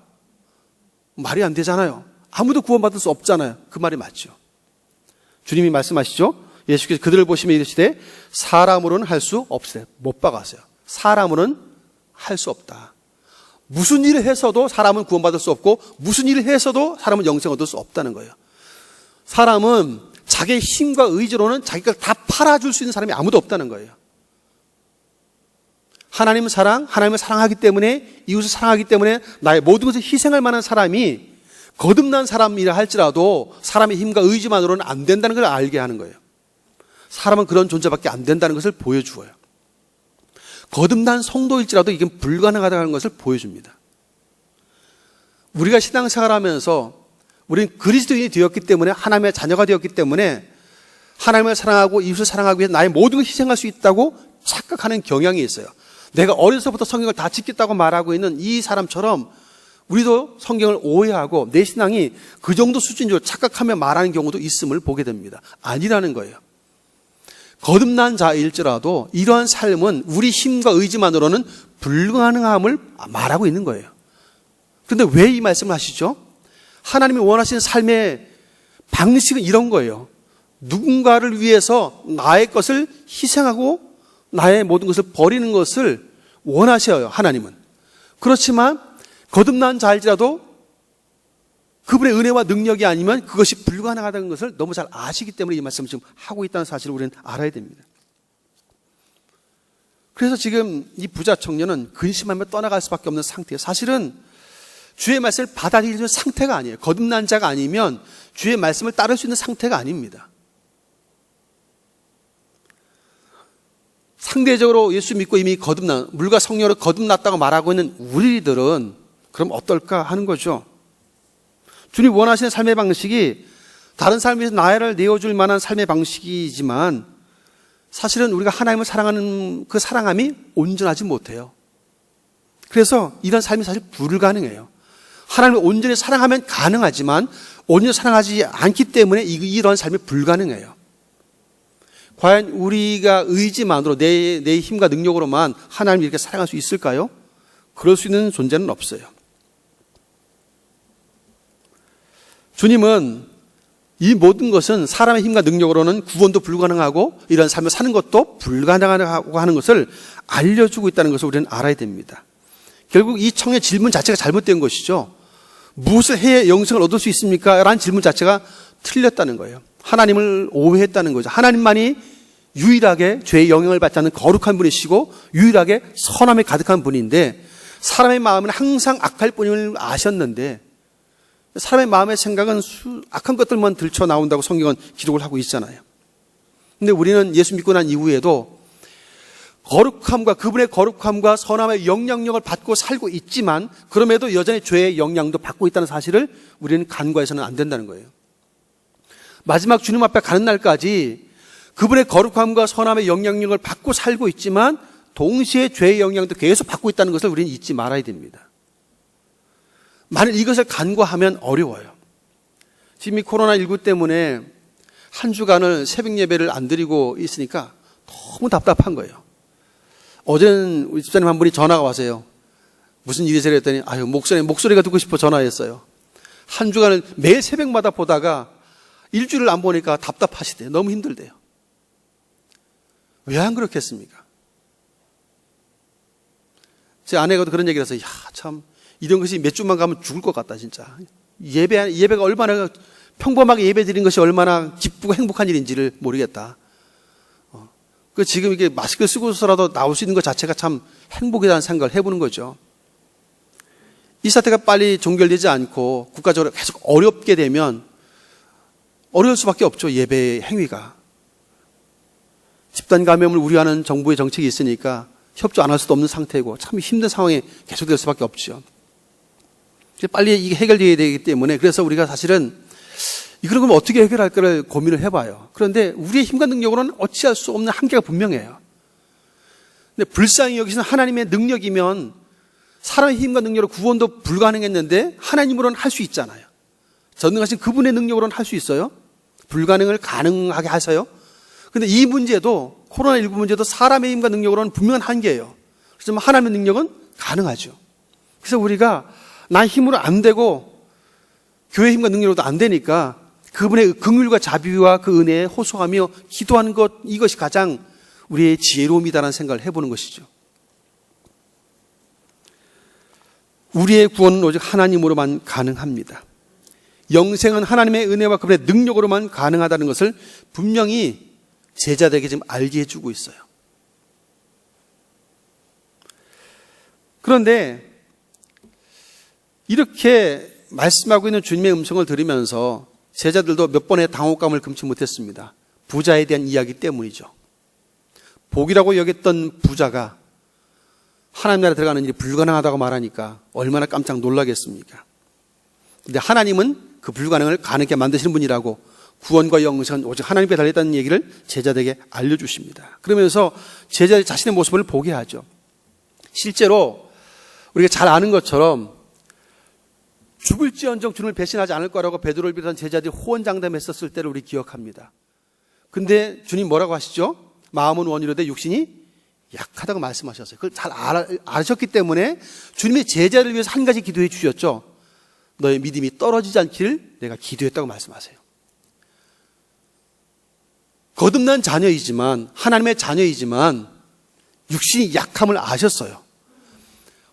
말이 안 되잖아요. 아무도 구원받을 수 없잖아요. 그 말이 맞죠. 주님이 말씀하시죠. 예수께서 그들을 보시며 이르시되 사람으로는 할 수 없으되, 못 박았어요. 사람으로는 할 수 없다. 무슨 일을 해서도 사람은 구원받을 수 없고 무슨 일을 해서도 사람은 영생 얻을 수 없다는 거예요. 사람은 자기의 힘과 의지로는 자기가 다 팔아줄 수 있는 사람이 아무도 없다는 거예요. 하나님은 하나님을 사랑하기 때문에, 이웃을 사랑하기 때문에 나의 모든 것을 희생할 만한 사람이 거듭난 사람이라 할지라도 사람의 힘과 의지만으로는 안 된다는 걸 알게 하는 거예요. 사람은 그런 존재밖에 안 된다는 것을 보여주어요. 거듭난 성도일지라도 이게 불가능하다는 것을 보여줍니다. 우리가 신앙생활하면서 우리는 그리스도인이 되었기 때문에, 하나님의 자녀가 되었기 때문에 하나님을 사랑하고 이웃을 사랑하기 위해서 나의 모든 걸 희생할 수 있다고 착각하는 경향이 있어요. 내가 어려서부터 성경을 다 지켰다고 말하고 있는 이 사람처럼 우리도 성경을 오해하고 내 신앙이 그 정도 수준인 줄 착각하며 말하는 경우도 있음을 보게 됩니다. 아니라는 거예요. 거듭난 자일지라도 이러한 삶은 우리 힘과 의지만으로는 불가능함을 말하고 있는 거예요. 그런데 왜 이 말씀을 하시죠? 하나님이 원하시는 삶의 방식은 이런 거예요. 누군가를 위해서 나의 것을 희생하고 나의 모든 것을 버리는 것을 원하셔요, 하나님은. 그렇지만 거듭난 자일지라도 그분의 은혜와 능력이 아니면 그것이 불가능하다는 것을 너무 잘 아시기 때문에 이 말씀을 지금 하고 있다는 사실을 우리는 알아야 됩니다. 그래서 지금 이 부자 청년은 근심하며 떠나갈 수밖에 없는 상태예요. 사실은 주의 말씀을 받아들이는 상태가 아니에요. 거듭난 자가 아니면 주의 말씀을 따를 수 있는 상태가 아닙니다. 상대적으로 예수 믿고 이미 물과 성령으로 거듭났다고 말하고 있는 우리들은 그럼 어떨까 하는 거죠. 주님 원하시는 삶의 방식이 다른 삶에서 나를 내어줄 만한 삶의 방식이지만 사실은 우리가 하나님을 사랑하는 그 사랑함이 온전하지 못해요. 그래서 이런 삶이 사실 불가능해요. 하나님을 온전히 사랑하면 가능하지만 온전히 사랑하지 않기 때문에 이런 삶이 불가능해요. 과연 우리가 의지만으로 내 힘과 능력으로만 하나님을 이렇게 사랑할 수 있을까요? 그럴 수 있는 존재는 없어요. 주님은 이 모든 것은 사람의 힘과 능력으로는 구원도 불가능하고 이런 삶을 사는 것도 불가능하다고 하는 것을 알려주고 있다는 것을 우리는 알아야 됩니다. 결국 이 청의 질문 자체가 잘못된 것이죠. 무엇을 해야 영생을 얻을 수 있습니까? 라는 질문 자체가 틀렸다는 거예요. 하나님을 오해했다는 거죠. 하나님만이 유일하게 죄의 영향을 받지 않는 거룩한 분이시고 유일하게 선함에 가득한 분인데 사람의 마음은 항상 악할 뿐임을 아셨는데 사람의 마음의 생각은 악한 것들만 들쳐 나온다고 성경은 기록을 하고 있잖아요. 근데 우리는 예수 믿고 난 이후에도 거룩함과 그분의 거룩함과 선함의 영향력을 받고 살고 있지만 그럼에도 여전히 죄의 영향도 받고 있다는 사실을 우리는 간과해서는 안 된다는 거예요. 마지막 주님 앞에 가는 날까지 그분의 거룩함과 선함의 영향력을 받고 살고 있지만 동시에 죄의 영향도 계속 받고 있다는 것을 우리는 잊지 말아야 됩니다. 만일 이것을 간과하면 어려워요. 지금 이 코로나19 때문에 한 주간을 새벽 예배를 안 드리고 있으니까 너무 답답한 거예요. 어제는 우리 집사님 한 분이 전화가 와서요. 무슨 일이세요? 했더니 목소리가 듣고 싶어 전화했어요. 한 주간을 매일 새벽마다 보다가 일주일을 안 보니까 답답하시대요. 너무 힘들대요. 왜 안 그렇겠습니까? 제 아내가도 그런 얘기를 해서 참 이런 것이 몇 주만 가면 죽을 것 같다 진짜. 예배가 얼마나 평범하게 예배 드린 것이 얼마나 기쁘고 행복한 일인지를 모르겠다. 그 지금 이게 마스크 쓰고서라도 나올 수 있는 것 자체가 참 행복이라는 생각을 해보는 거죠. 이 사태가 빨리 종결되지 않고 국가적으로 계속 어렵게 되면 어려울 수밖에 없죠. 예배 행위가. 집단 감염을 우려하는 정부의 정책이 있으니까 협조 안 할 수도 없는 상태고 참 힘든 상황이 계속될 수밖에 없죠. 빨리 이게 해결되어야 되기 때문에 그래서 우리가 사실은 이걸 그럼 어떻게 해결할까를 고민을 해봐요. 그런데 우리의 힘과 능력으로는 어찌할 수 없는 한계가 분명해요. 근데 불쌍히 여기서는 하나님의 능력이면 사람의 힘과 능력으로 구원도 불가능했는데 하나님으로는 할 수 있잖아요. 전능하신 그분의 능력으로는 할 수 있어요. 불가능을 가능하게 하세요. 그런데 이 문제도 코로나19 문제도 사람의 힘과 능력으로는 분명한 한계예요. 그렇지만 하나님의 능력은 가능하죠. 그래서 우리가 나 힘으로 안 되고 교회 힘과 능력으로도 안 되니까 그분의 긍휼과 자비와 그 은혜에 호소하며 기도하는 것, 이것이 가장 우리의 지혜로움이다라는 생각을 해보는 것이죠. 우리의 구원은 오직 하나님으로만 가능합니다. 영생은 하나님의 은혜와 그분의 능력으로만 가능하다는 것을 분명히 제자들에게 지금 알게 해주고 있어요. 그런데 이렇게 말씀하고 있는 주님의 음성을 들으면서 제자들도 몇 번의 당혹감을 금치 못했습니다. 부자에 대한 이야기 때문이죠. 복이라고 여겼던 부자가 하나님 나라에 들어가는 일이 불가능하다고 말하니까 얼마나 깜짝 놀라겠습니까? 근데 하나님은 그 불가능을 가능하게 만드시는 분이라고 구원과 영생은 오직 하나님께 달렸다는 얘기를 제자들에게 알려주십니다. 그러면서 제자들 자신의 모습을 보게 하죠. 실제로 우리가 잘 아는 것처럼 죽을지언정 주님을 배신하지 않을 거라고 베드로를 비롯한 제자들이 호언장담했었을 때를 우리 기억합니다. 근데 주님 뭐라고 하시죠? 마음은 원이로되 육신이 약하다고 말씀하셨어요. 그걸 잘 아셨기 때문에 주님의 제자를 위해서 한 가지 기도해 주셨죠. 너의 믿음이 떨어지지 않기를 내가 기도했다고 말씀하세요. 거듭난 자녀이지만 하나님의 자녀이지만 육신이 약함을 아셨어요.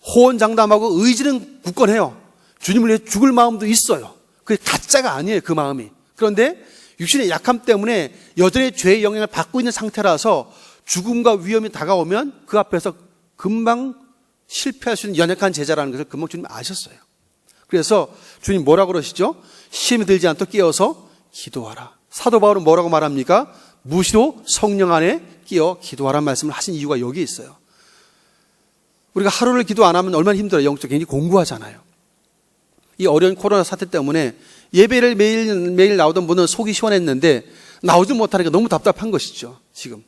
호언장담하고 의지는 굳건해요. 주님을 위해 죽을 마음도 있어요. 그게 가짜가 아니에요. 그 마음이. 그런데 육신의 약함 때문에 여전히 죄의 영향을 받고 있는 상태라서 죽음과 위험이 다가오면 그 앞에서 금방 실패할 수 있는 연약한 제자라는 것을 금방 주님 아셨어요. 그래서 주님 뭐라고 그러시죠? 시험에 들지 않도록 깨어서 기도하라. 사도 바울은 뭐라고 말합니까? 무시로 성령 안에 끼어 기도하라는 말씀을 하신 이유가 여기에 있어요. 우리가 하루를 기도 안 하면 얼마나 힘들어요. 영적 굉장히 공부하잖아요. 이 어려운 코로나 사태 때문에 예배를 매일 나오던 분은 속이 시원했는데 나오지 못하니까 너무 답답한 것이죠. 지금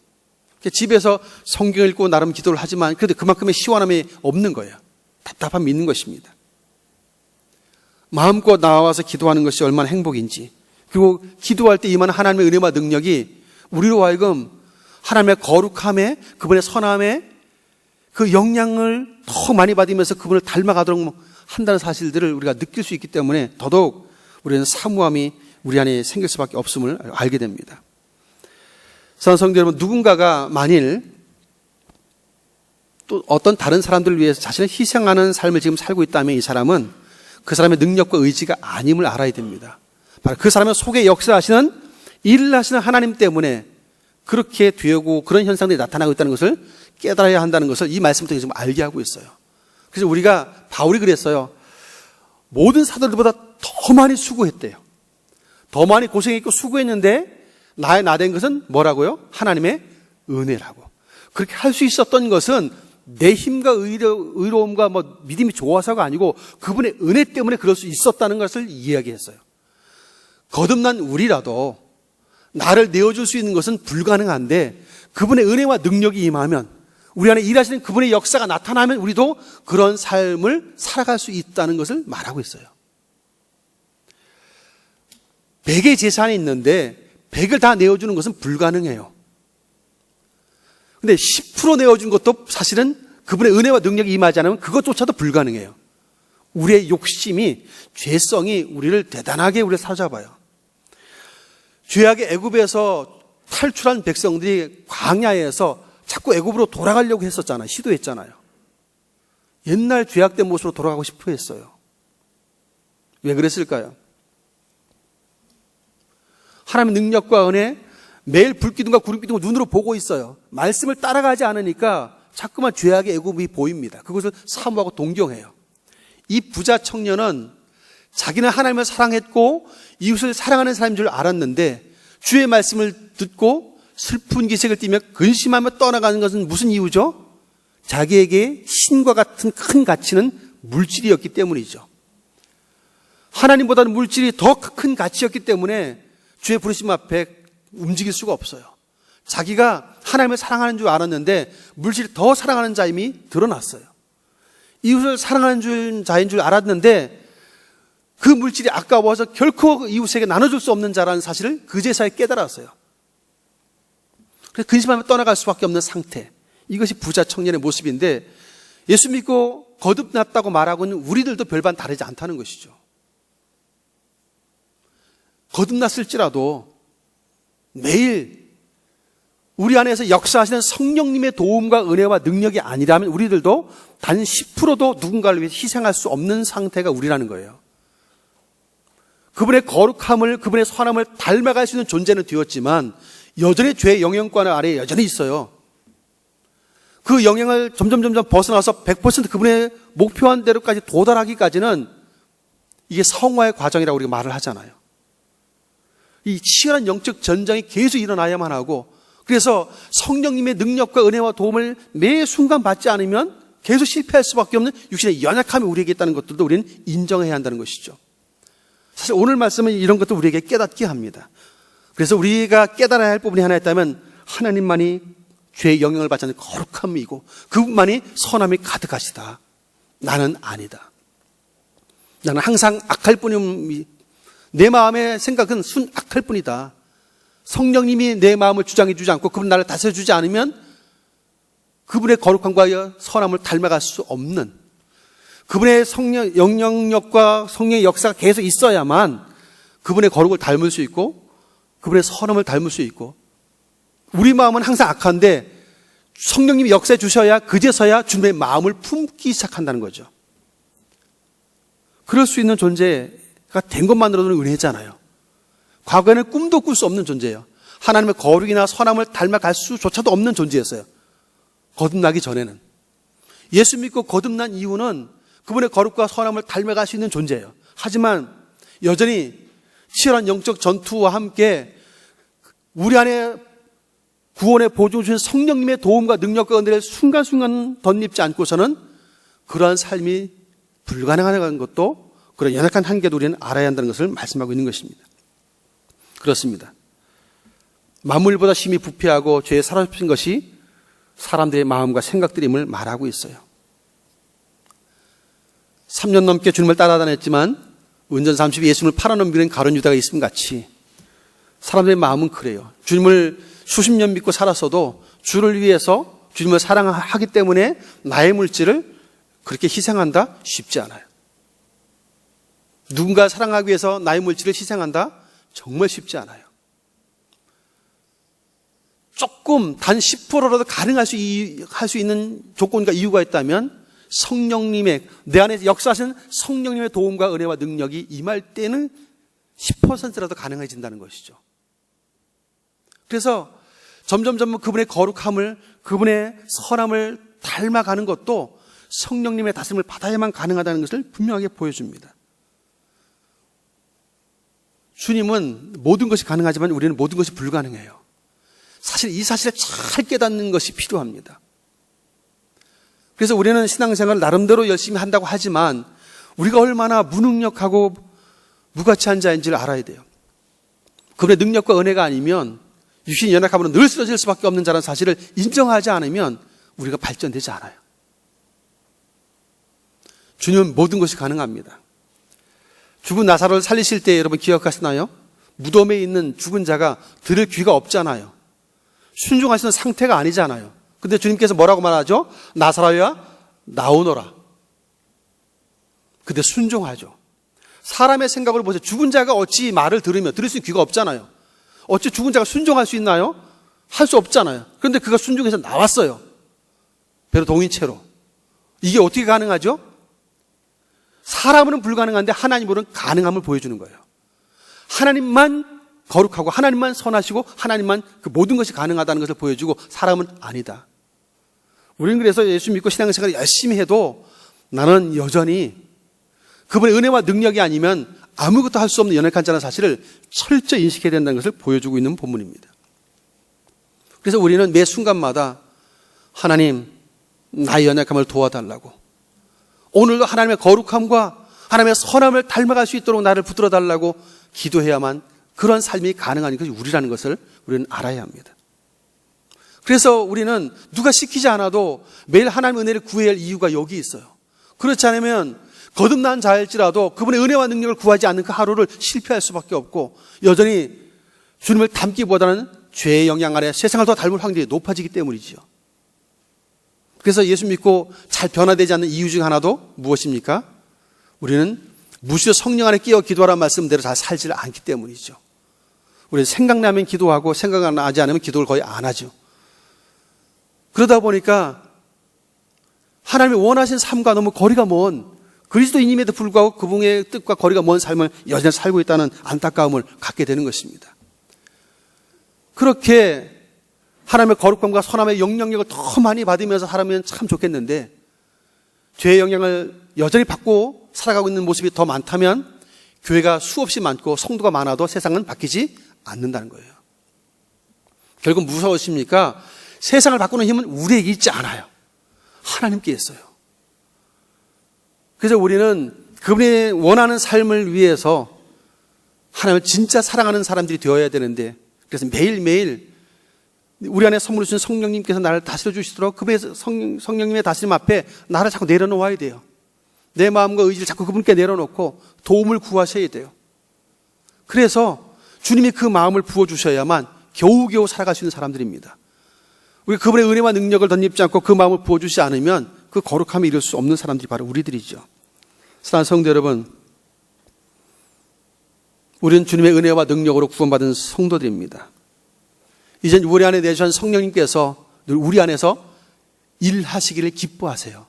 집에서 성경 읽고 나름 기도를 하지만 그래도 그만큼의 시원함이 없는 거예요. 답답함이 있는 것입니다. 마음껏 나와서 기도하는 것이 얼마나 행복인지, 그리고 기도할 때 임하는 하나님의 은혜와 능력이 우리로 하여금 하나님의 거룩함에, 그분의 선함에 그 영향을 더 많이 받으면서 그분을 닮아가도록 한다는 사실들을 우리가 느낄 수 있기 때문에 더더욱 우리는 사모함이 우리 안에 생길 수밖에 없음을 알게 됩니다. 사랑하는 성도 여러분, 누군가가 만일 또 어떤 다른 사람들을 위해서 자신을 희생하는 삶을 지금 살고 있다면 이 사람은 그 사람의 능력과 의지가 아님을 알아야 됩니다. 바로 그 사람의 속에 역사하시는, 일을 하시는 하나님 때문에 그렇게 되고 그런 현상들이 나타나고 있다는 것을 깨달아야 한다는 것을 이 말씀 통해서 좀 알게 하고 있어요. 그래서 우리가, 바울이 그랬어요. 모든 사도들보다 더 많이 수고했대요. 더 많이 고생했고 수고했는데 나의 나된 것은 뭐라고요? 하나님의 은혜라고. 그렇게 할 수 있었던 것은 내 힘과 의로움과 믿음이 좋아서가 아니고 그분의 은혜 때문에 그럴 수 있었다는 것을 이야기했어요. 거듭난 우리라도 나를 내어줄 수 있는 것은 불가능한데 그분의 은혜와 능력이 임하면, 우리 안에 일하시는 그분의 역사가 나타나면 우리도 그런 삶을 살아갈 수 있다는 것을 말하고 있어요. 100의 재산이 있는데 100을 다 내어주는 것은 불가능해요. 근데 10% 내어준 것도 사실은 그분의 은혜와 능력이 임하지 않으면 그것조차도 불가능해요. 우리의 욕심이, 죄성이 우리를 대단하게 우리를 사로잡아요. 죄악의 애굽에서 탈출한 백성들이 광야에서 자꾸 애굽으로 돌아가려고 했었잖아요. 시도했잖아요. 옛날 죄악된 모습으로 돌아가고 싶어 했어요. 왜 그랬을까요? 하나님의 능력과 은혜, 매일 불기둥과 구름기둥을 눈으로 보고 있어요. 말씀을 따라가지 않으니까 자꾸만 죄악의 애굽이 보입니다. 그것을 사모하고 동경해요. 이 부자 청년은 자기는 하나님을 사랑했고 이웃을 사랑하는 사람인 줄 알았는데 주의 말씀을 듣고 슬픈 기색을 띠며 근심하며 떠나가는 것은 무슨 이유죠? 자기에게 신과 같은 큰 가치는 물질이었기 때문이죠. 하나님보다는 물질이 더 큰 가치였기 때문에 주의 부르심 앞에 움직일 수가 없어요. 자기가 하나님을 사랑하는 줄 알았는데 물질이 더 사랑하는 자임이 드러났어요. 이웃을 사랑하는 자인 줄 알았는데 그 물질이 아까워서 결코 이웃에게 나눠줄 수 없는 자라는 사실을 그제서야 깨달았어요. 그래서 근심하며 떠나갈 수밖에 없는 상태, 이것이 부자 청년의 모습인데 예수 믿고 거듭났다고 말하고는 우리들도 별반 다르지 않다는 것이죠. 거듭났을지라도 매일 우리 안에서 역사하시는 성령님의 도움과 은혜와 능력이 아니라면 우리들도 단 10%도 누군가를 위해 희생할 수 없는 상태가 우리라는 거예요. 그분의 거룩함을, 그분의 선함을 닮아갈 수 있는 존재는 되었지만 여전히 죄의 영향권 아래에 여전히 있어요. 그 영향을 점점 벗어나서 100% 그분의 목표한 대로까지 도달하기까지는 이게 성화의 과정이라고 우리가 말을 하잖아요. 이 치열한 영적 전쟁이 계속 일어나야만 하고, 그래서 성령님의 능력과 은혜와 도움을 매 순간 받지 않으면 계속 실패할 수밖에 없는 육신의 연약함이 우리에게 있다는 것들도 우리는 인정해야 한다는 것이죠. 사실 오늘 말씀은 이런 것도 우리에게 깨닫게 합니다. 그래서 우리가 깨달아야 할 부분이 하나 있다면 하나님만이 죄의 영향을 받지 않는 거룩함이고 그분만이 선함이 가득하시다. 나는 아니다. 나는 항상 악할 뿐임, 내 마음의 생각은 순악할 뿐이다. 성령님이 내 마음을 주장해 주지 않고 그분 나를 다스려주지 않으면 그분의 거룩함과 선함을 닮아갈 수 없는, 그분의 영향력과 성령의 역사가 계속 있어야만 그분의 거룩을 닮을 수 있고 그분의 선함을 닮을 수 있고, 우리 마음은 항상 악한데 성령님이 역사해 주셔야 그제서야 주님의 마음을 품기 시작한다는 거죠. 그럴 수 있는 존재가 된 것만으로도 은혜잖아요. 과거에는 꿈도 꿀 수 없는 존재예요. 하나님의 거룩이나 선함을 닮아갈 수조차도 없는 존재였어요. 거듭나기 전에는. 예수 믿고 거듭난 이유는 그분의 거룩과 선함을 닮아갈 수 있는 존재예요. 하지만 여전히 치열한 영적 전투와 함께 우리 안에 구원의 보증 주신 성령님의 도움과 능력과 은혜를 순간순간 덧입지 않고서는 그러한 삶이 불가능하다는 것도, 그런 연약한 한계도 우리는 알아야 한다는 것을 말씀하고 있는 것입니다. 그렇습니다. 만물보다 심히 부패하고 죄에 사로잡힌 것이 사람들의 마음과 생각들임을 말하고 있어요. 3년 넘게 주님을 따라다녔지만 은전삼십이 예수님을 팔아넘기는 가룟 유다가 있음 같이 사람들의 마음은 그래요. 주님을 수십 년 믿고 살았어도 주를 위해서, 주님을 사랑하기 때문에 나의 물질을 그렇게 희생한다? 쉽지 않아요. 누군가 사랑하기 위해서 나의 물질을 희생한다? 정말 쉽지 않아요. 조금 단 10%라도 가능할 수 있는 조건과 이유가 있다면 성령님의, 내 안에 역사하시는 성령님의 도움과 은혜와 능력이 임할 때는 10%라도 가능해진다는 것이죠. 그래서 점점 그분의 거룩함을, 그분의 선함을 닮아가는 것도 성령님의 다스림을 받아야만 가능하다는 것을 분명하게 보여줍니다. 주님은 모든 것이 가능하지만 우리는 모든 것이 불가능해요. 사실 이 사실을 잘 깨닫는 것이 필요합니다. 그래서 우리는 신앙생활을 나름대로 열심히 한다고 하지만 우리가 얼마나 무능력하고 무가치한 자인지를 알아야 돼요. 그분의 능력과 은혜가 아니면, 유신이 연약함으로 늘 쓰러질 수밖에 없는 자라는 사실을 인정하지 않으면 우리가 발전되지 않아요. 주님은 모든 것이 가능합니다. 죽은 나사로를 살리실 때 여러분 기억하시나요? 무덤에 있는 죽은 자가 들을 귀가 없잖아요. 순종하시는 상태가 아니잖아요. 근데 주님께서 뭐라고 말하죠? 나사로야 나오너라. 근데 순종하죠. 사람의 생각을 보세요. 죽은 자가 어찌 말을 들으며, 들을 수 있는 귀가 없잖아요. 어찌 죽은 자가 순종할 수 있나요? 할 수 없잖아요. 그런데 그가 순종해서 나왔어요. 배로 동인채로. 이게 어떻게 가능하죠? 사람은 불가능한데 하나님으로는 가능함을 보여주는 거예요. 하나님만 거룩하고 하나님만 선하시고 하나님만 그 모든 것이 가능하다는 것을 보여주고, 사람은 아니다. 우리는 그래서 예수 믿고 신앙생활을 열심히 해도 나는 여전히 그분의 은혜와 능력이 아니면 아무것도 할 수 없는 연약한 자라는 사실을 철저히 인식해야 된다는 것을 보여주고 있는 본문입니다. 그래서 우리는 매 순간마다 하나님, 나의 연약함을 도와달라고, 오늘도 하나님의 거룩함과 하나님의 선함을 닮아갈 수 있도록 나를 붙들어 달라고 기도해야만 그런 삶이 가능한 것이 우리라는 것을 우리는 알아야 합니다. 그래서 우리는 누가 시키지 않아도 매일 하나님의 은혜를 구해야 할 이유가 여기 있어요. 그렇지 않으면 거듭난 자일지라도 그분의 은혜와 능력을 구하지 않는 그 하루를 실패할 수밖에 없고, 여전히 주님을 닮기보다는 죄의 영향 아래 세상을 더 닮을 확률이 높아지기 때문이지요. 그래서 예수 믿고 잘 변화되지 않는 이유 중 하나도 무엇입니까? 우리는 무시로 성령 안에 끼어 기도하라는 말씀대로 잘 살지 않기 때문이죠. 우리는 생각나면 기도하고 생각나지 않으면 기도를 거의 안 하죠. 그러다 보니까 하나님이 원하신 삶과 너무 거리가 먼, 그리스도인임에도 불구하고 그분의 뜻과 거리가 먼 삶을 여전히 살고 있다는 안타까움을 갖게 되는 것입니다. 그렇게 하나님의 거룩함과 선함의 영향력을 더 많이 받으면서 살면 참 좋겠는데, 죄의 영향을 여전히 받고 살아가고 있는 모습이 더 많다면 교회가 수없이 많고 성도가 많아도 세상은 바뀌지 않는다는 거예요. 결국 무서우십니까? 세상을 바꾸는 힘은 우리에게 있지 않아요. 하나님께 있어요. 그래서 우리는 그분이 원하는 삶을 위해서 하나님을 진짜 사랑하는 사람들이 되어야 되는데, 그래서 매일매일 우리 안에 선물을 주신 성령님께서 나를 다스려 주시도록 그분의 성령님의 다스림 앞에 나를 자꾸 내려놓아야 돼요. 내 마음과 의지를 자꾸 그분께 내려놓고 도움을 구하셔야 돼요. 그래서 주님이 그 마음을 부어주셔야만 겨우겨우 살아갈 수 있는 사람들입니다. 우리 그분의 은혜와 능력을 덧입지 않고 그 마음을 부어주지 않으면 그 거룩함에 이룰 수 없는 사람들이 바로 우리들이죠. 사랑하는 성도 여러분, 우리는 주님의 은혜와 능력으로 구원받은 성도들입니다. 이젠 우리 안에 내주신 성령님께서 늘 우리 안에서 일하시기를 기뻐하세요.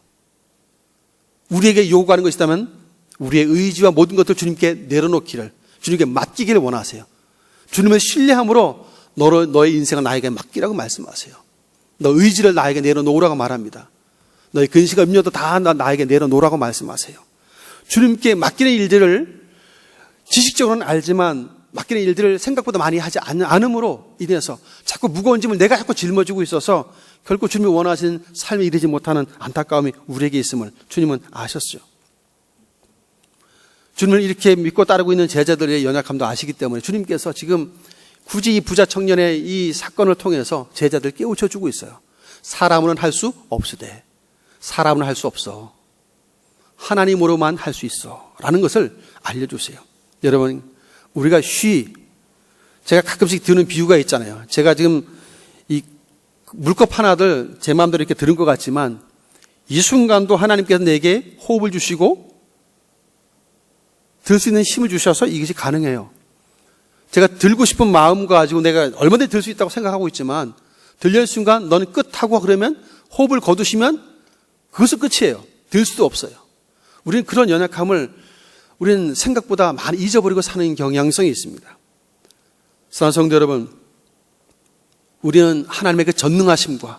우리에게 요구하는 것이 있다면 우리의 의지와 모든 것들을 주님께 내려놓기를, 주님께 맡기기를 원하세요. 주님을 신뢰함으로 너의 인생을 나에게 맡기라고 말씀하세요. 너 의지를 나에게 내려놓으라고 말합니다. 너의 근시가 음료도 다 나에게 내려놓으라고 말씀하세요. 주님께 맡기는 일들을 지식적으로는 알지만 맡기는 일들을 생각보다 많이 하지 않음으로 인해서 자꾸 무거운 짐을 내가 자꾸 짊어지고 있어서 결코 주님이 원하시는 삶에 이르지 못하는 안타까움이 우리에게 있음을 주님은 아셨죠. 주님을 이렇게 믿고 따르고 있는 제자들의 연약함도 아시기 때문에 주님께서 지금 굳이 이 부자 청년의 이 사건을 통해서 제자들 깨우쳐 주고 있어요. 사람으로는 할 수 없으되 사람은 할 수 없어. 하나님으로만 할 수 있어. 라는 것을 알려주세요. 여러분, 우리가 제가 가끔씩 드는 비유가 있잖아요. 제가 지금 이 물컵 하나를 제 마음대로 이렇게 들은 것 같지만 이 순간도 하나님께서 내게 호흡을 주시고 들 수 있는 힘을 주셔서 이것이 가능해요. 제가 들고 싶은 마음 가지고 내가 얼마든지 들 수 있다고 생각하고 있지만 들려는 순간 너는 끝하고 그러면 호흡을 거두시면 그것은 끝이에요. 들 수도 없어요. 우리는 그런 연약함을 우리는 생각보다 많이 잊어버리고 사는 경향성이 있습니다. 사랑하는 성도 여러분, 우리는 하나님의 그 전능하심과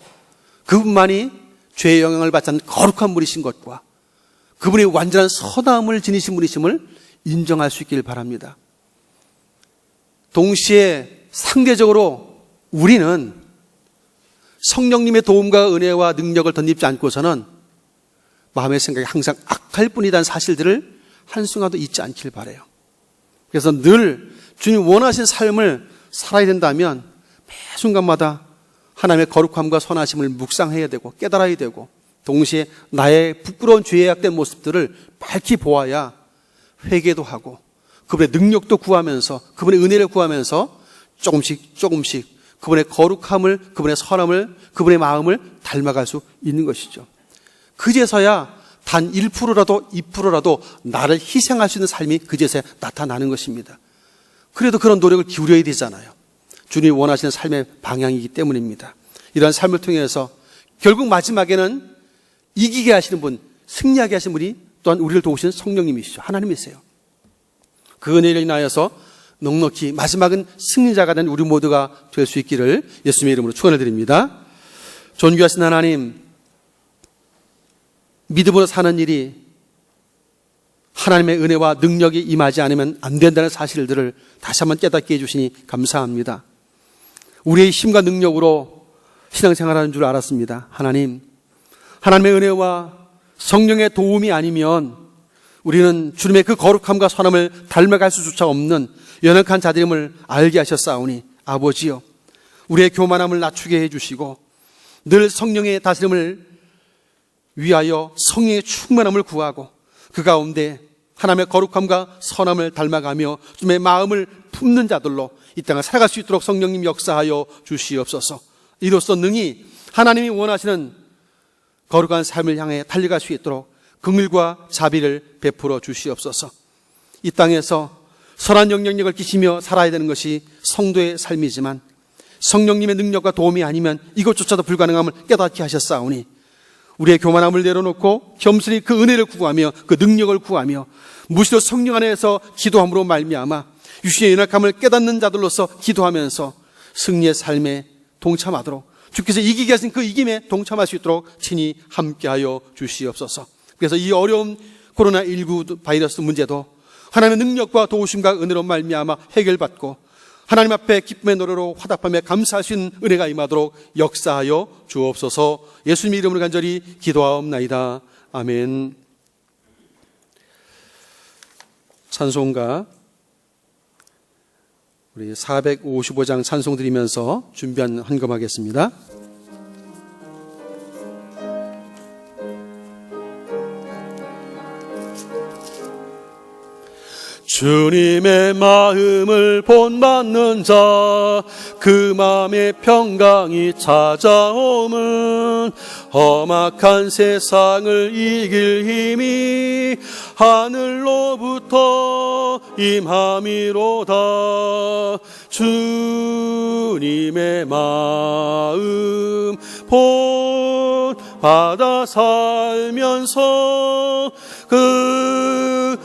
그분만이 죄의 영향을 받지 않는 거룩한 분이신 것과 그분이 완전한 선함을 지니신 분이심을 인정할 수 있기를 바랍니다. 동시에 상대적으로 우리는 성령님의 도움과 은혜와 능력을 덧입지 않고서는 마음의 생각이 항상 악할 뿐이라는 사실들을 한순간도 잊지 않길 바라요. 그래서 늘 주님 원하신 삶을 살아야 된다면 매 순간마다 하나님의 거룩함과 선하심을 묵상해야 되고 깨달아야 되고 동시에 나의 부끄러운 죄의 약된 모습들을 밝히 보아야 회개도 하고 그분의 능력도 구하면서 그분의 은혜를 구하면서 조금씩 그분의 거룩함을, 그분의 선함을, 그분의 마음을 닮아갈 수 있는 것이죠. 그제서야 단 1%라도 2%라도 나를 희생할 수 있는 삶이 그제서야 나타나는 것입니다. 그래도 그런 노력을 기울여야 되잖아요. 주님이 원하시는 삶의 방향이기 때문입니다. 이러한 삶을 통해서 결국 마지막에는 이기게 하시는 분, 승리하게 하시는 분이 또한 우리를 도우시는 성령님이시죠. 하나님이세요. 그 은혜를 인하여서 넉넉히 마지막은 승리자가 된 우리 모두가 될 수 있기를 예수님의 이름으로 축원을 드립니다. 존귀하신 하나님, 믿음으로 사는 일이 하나님의 은혜와 능력이 임하지 않으면 안 된다는 사실들을 다시 한번 깨닫게 해주시니 감사합니다. 우리의 힘과 능력으로 신앙생활하는 줄 알았습니다. 하나님의 은혜와 성령의 도움이 아니면 우리는 주님의 그 거룩함과 선함을 닮아갈 수조차 없는 연약한 자들임을 알게 하셨사오니 아버지여, 우리의 교만함을 낮추게 해주시고 늘 성령의 다스림을 위하여 성령의 충만함을 구하고 그 가운데 하나님의 거룩함과 선함을 닮아가며 주님의 마음을 품는 자들로 이 땅을 살아갈 수 있도록 성령님 역사하여 주시옵소서. 이로써 능히 하나님이 원하시는 거룩한 삶을 향해 달려갈 수 있도록 긍휼과 자비를 베풀어 주시옵소서. 이 땅에서 선한 영향력을 끼치며 살아야 되는 것이 성도의 삶이지만 성령님의 능력과 도움이 아니면 이것조차도 불가능함을 깨닫게 하셨사오니 우리의 교만함을 내려놓고 겸손히 그 은혜를 구하며 그 능력을 구하며 무시로 성령 안에서 기도함으로 말미암아 육신의 연약함을 깨닫는 자들로서 기도하면서 승리의 삶에 동참하도록 주께서 이기게 하신 그 이김에 동참할 수 있도록 친히 함께하여 주시옵소서. 그래서 이 어려운 코로나19 바이러스 문제도 하나님의 능력과 도우심과 은혜로 말미암아 해결받고 하나님 앞에 기쁨의 노래로 화답하며 감사할 수 있는 은혜가 임하도록 역사하여 주옵소서. 예수님의 이름으로 간절히 기도하옵나이다. 아멘. 찬송가 우리 455장 찬송 드리면서 준비한 헌금하겠습니다. 주님의 마음을 본받는 자, 그 마음의 평강이 찾아오면 험악한 세상을 이길 힘이 하늘로부터 임함이로다. 주님의 마음 본받아 살면서 그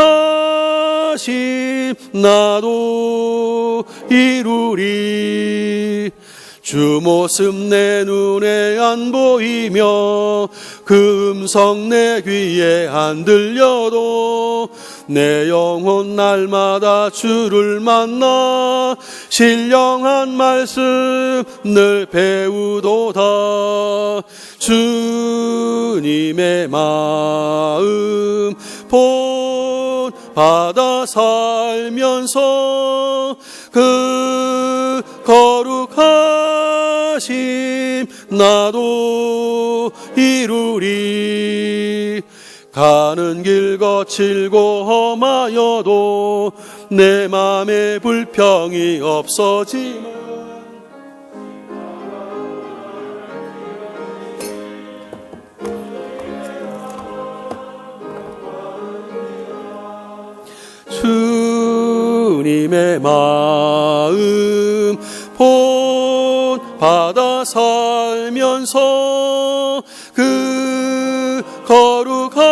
거룩하신 나도 이루리. 주 모습 내 눈에 안 보이며 그 음성 내 귀에 안 들려도 내 영혼 날마다 주를 만나 신령한 말씀 늘 배우도다. 주님의 마음 본받아 살면서 그 거룩하심 나도 이루리. 가는 길 거칠고 험하여도 내 맘에 불평이 없어지만 주님의 마음 본받아 살면서 그 거룩하심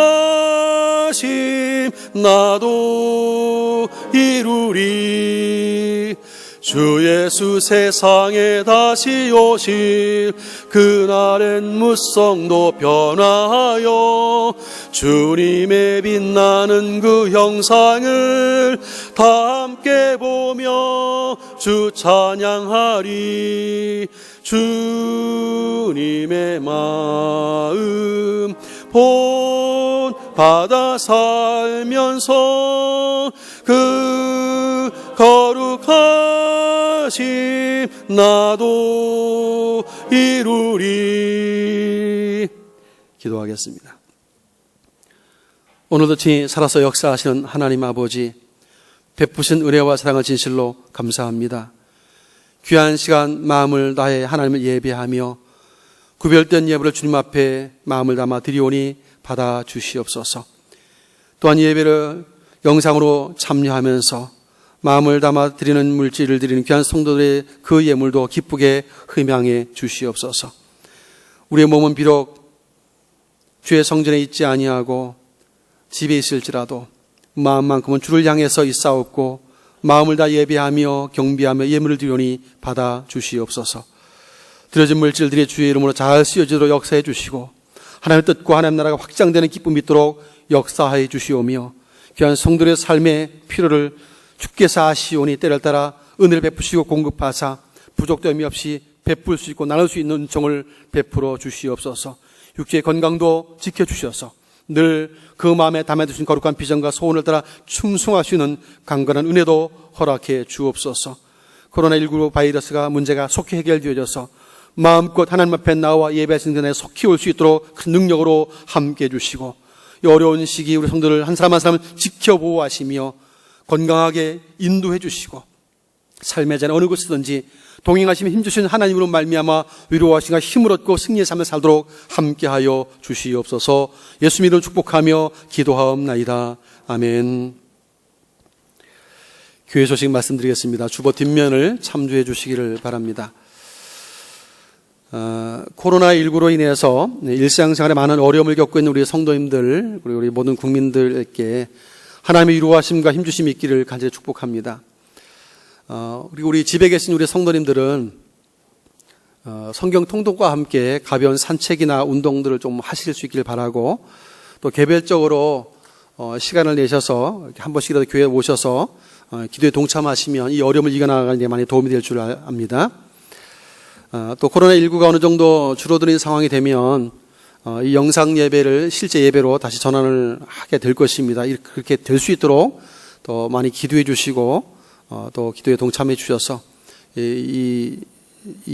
나도 이루리. 주 예수 세상에 다시 오실 그날엔 무성도 변화하여 주님의 빛나는 그 형상을 다 함께 보며 주 찬양하리. 주님의 마음 본받아 살면서 그 거룩하심 나도 이루리. 기도하겠습니다. 오늘도 친히 살아서 역사하시는 하나님 아버지, 베푸신 은혜와 사랑을 진실로 감사합니다. 귀한 시간 마음을 다해 하나님을 예배하며 구별된 예배를 주님 앞에 마음을 담아 드리오니 받아 주시옵소서. 또한 예배를 영상으로 참여하면서 마음을 담아 드리는 물질을 드리는 귀한 성도들의 그 예물도 기쁘게 흠양해 주시옵소서. 우리의 몸은 비록 주의 성전에 있지 아니하고 집에 있을지라도 마음만큼은 주를 향해서 있사옵고 마음을 다 예배하며 경배하며 예물을 드리오니 받아 주시옵소서. 드려진 물질들이 주의 이름으로 잘 쓰여지도록 역사해 주시고 하나님의 뜻과 하나님 나라가 확장되는 기쁨이 있도록 역사해 주시오며 귀한 성도들의 삶의 필요를 주께서 아시오니 때를 따라 은혜를 베푸시고 공급하사 부족됨이 없이 베풀 수 있고 나눌 수 있는 은총을 베풀어 주시옵소서. 육체의 건강도 지켜주셔서 늘 그 마음에 담아두신 거룩한 비전과 소원을 따라 충성하시는 강건한 은혜도 허락해 주옵소서. 코로나19 바이러스가 문제가 속히 해결되어져서 마음껏 하나님 앞에 나와 예배하시는 그날에 속히 올 수 있도록 큰 능력으로 함께해 주시고 이 어려운 시기 우리 성도들 한 사람 한 사람 지켜보호하시며 건강하게 인도해 주시고 삶의 자는 어느 곳이든지 동행하시며 힘주신 하나님으로 말미암아 위로하시고 힘을 얻고 승리의 삶을 살도록 함께하여 주시옵소서. 예수 믿음을 축복하며 기도하옵나이다. 아멘. 교회 소식 말씀드리겠습니다. 주보 뒷면을 참조해 주시기를 바랍니다. 코로나19로 인해서 일상생활에 많은 어려움을 겪고 있는 우리 성도님들 그리고 우리 모든 국민들에게 하나님의 위로하심과 힘주심이 있기를 간절히 축복합니다. 그리고 우리 집에 계신 우리 성도님들은 성경 통독과 함께 가벼운 산책이나 운동들을 좀 하실 수 있기를 바라고 또 개별적으로 시간을 내셔서 한 번씩이라도 교회에 오셔서 기도에 동참하시면 이 어려움을 이겨나가는 데 많이 도움이 될 줄 압니다. 또 코로나19가 어느 정도 줄어드는 상황이 되면 이 영상 예배를 실제 예배로 다시 전환을 하게 될 것입니다. 그렇게 될 수 있도록 또 많이 기도해 주시고 또 기도에 동참해 주셔서 이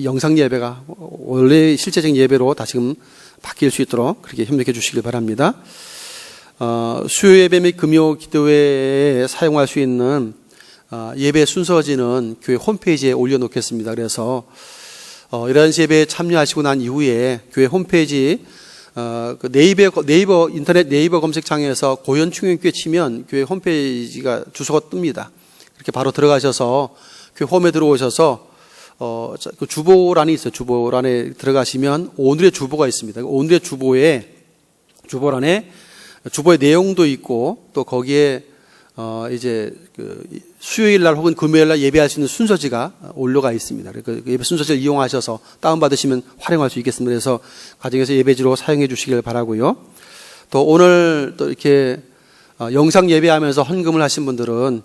영상 예배가 원래 실제적인 예배로 다시금 바뀔 수 있도록 그렇게 협력해 주시길 바랍니다. 수요 예배 및 금요 기도회에 사용할 수 있는 예배 순서지는 교회 홈페이지에 올려놓겠습니다. 그래서 이러한 예배에 참여하시고 난 이후에 교회 홈페이지 네이버 인터넷 네이버 검색창에서 고현충영교회 치면 교회 홈페이지가 주소가 뜹니다. 이렇게 바로 들어가셔서 교회 홈에 들어오셔서 그 주보란이 있어요. 주보란에 들어가시면 오늘의 주보가 있습니다. 오늘의 주보란에 주보의 내용도 있고 또 거기에 이제 수요일 날 혹은 금요일 날 예배할 수 있는 순서지가 올라가 있습니다. 그 예배 순서지를 이용하셔서 다운받으시면 활용할 수 있겠습니다. 그래서 가정에서 예배지로 사용해 주시길 바라고요. 또 오늘 또 이렇게 영상 예배하면서 헌금을 하신 분들은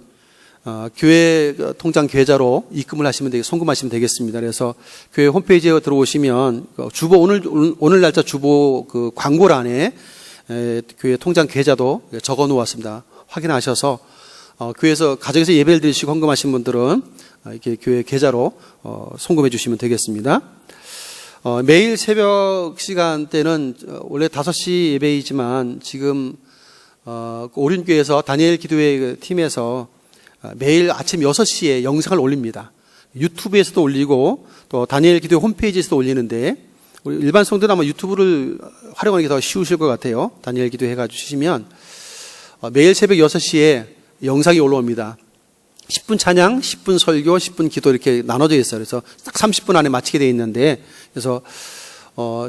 교회 통장 계좌로 입금을 하시면 송금하시면 되겠습니다. 그래서 교회 홈페이지에 들어오시면 주보 오늘 날짜 주보 그 광고란에 교회 통장 계좌도 적어 놓았습니다. 확인하셔서 교회에서 가정에서 예배를 드리시고 헌금하신 분들은 이렇게 교회 계좌로 송금해 주시면 되겠습니다. 매일 새벽 시간대는 원래 5시 예배이지만 지금 오륜교회에서 다니엘 기도회 팀에서 매일 아침 6시에 영상을 올립니다. 유튜브에서도 올리고 또 다니엘 기도회 홈페이지에서도 올리는데 우리 일반 성도는 아마 유튜브를 활용하는 게 더 쉬우실 것 같아요. 다니엘 기도회 해가지고 주시면 매일 새벽 6시에 영상이 올라옵니다. 10분 찬양, 10분 설교, 10분 기도 이렇게 나눠져 있어요. 그래서 딱 30분 안에 마치게 되어 있는데 그래서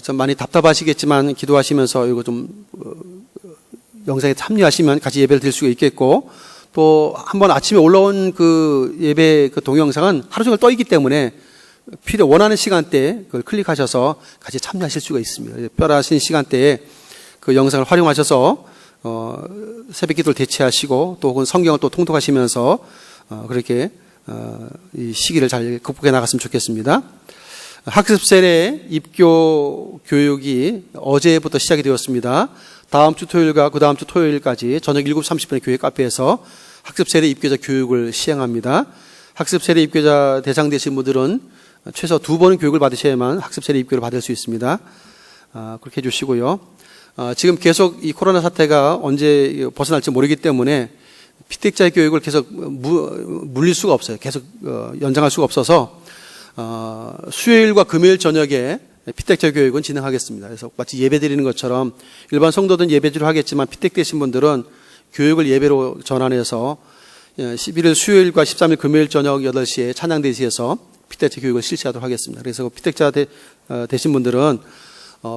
좀 많이 답답하시겠지만 기도하시면서 이거 좀 영상에 참여하시면 같이 예배를 드릴 수가 있겠고 또 한번 아침에 올라온 그 예배 그 동영상은 하루 종일 떠 있기 때문에 원하는 시간대에 그걸 클릭하셔서 같이 참여하실 수가 있습니다. 편하신 시간대에 그 영상을 활용하셔서 새벽 기도를 대체하시고 또 혹은 성경을 또 통독하시면서 그렇게 이 시기를 잘 극복해 나갔으면 좋겠습니다. 학습 세례 입교 교육이 어제부터 시작이 되었습니다. 다음 주 토요일과 그 다음 주 토요일까지 저녁 7시 30분에 교회 카페에서 학습 세례 입교자 교육을 시행합니다. 학습 세례 입교자 대상 되신 분들은 최소 2번은 교육을 받으셔야만 학습 세례 입교를 받을 수 있습니다. 그렇게 해주시고요. 지금 계속 이 코로나 사태가 언제 벗어날지 모르기 때문에 피택자 교육을 계속 물릴 수가 없어요. 계속 연장할 수가 없어서 수요일과 금요일 저녁에 피택자 교육은 진행하겠습니다. 그래서 마치 예배 드리는 것처럼 일반 성도들은 예배지로 하겠지만 피택되신 분들은 교육을 예배로 전환해서 11일 수요일과 13일 금요일 저녁 8시에 찬양대시에서 피택자 교육을 실시하도록 하겠습니다. 그래서 피택자 되신 분들은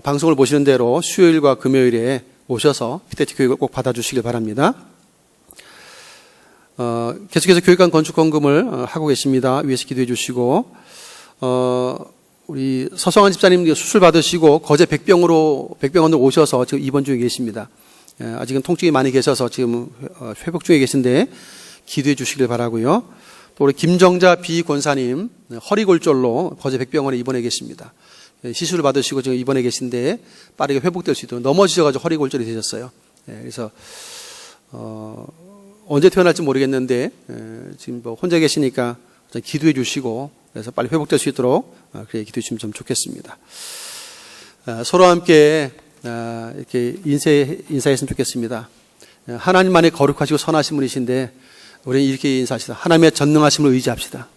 방송을 보시는 대로 수요일과 금요일에 오셔서 피택자 교육을 꼭 받아주시길 바랍니다. 계속해서 교육관 건축 헌금을 하고 계십니다. 위에서 기도해 주시고 우리 서성환 집사님 수술 받으시고 거제 백병원으로 오셔서 지금 입원 중에 계십니다. 아직은 통증이 많이 계셔서 지금 회복 중에 계신데 기도해 주시길 바라고요. 또 우리 김정자 비권사님 허리골절로 거제 백병원에 입원해 계십니다. 시술을 받으시고 지금 입원해 계신데 빠르게 회복될 수 있도록 넘어지셔가지고 허리골절이 되셨어요. 그래서 언제 태어날지 모르겠는데 지금 뭐 혼자 계시니까 기도해 주시고 그래서 빨리 회복될 수 있도록 그렇게 기도해 주시면 좀 좋겠습니다. 서로 함께 이렇게 인사했으면 좋겠습니다. 하나님만이 거룩하시고 선하신 분이신데 우리는 이렇게 인사합시다. 하나님의 전능하심을 의지합시다.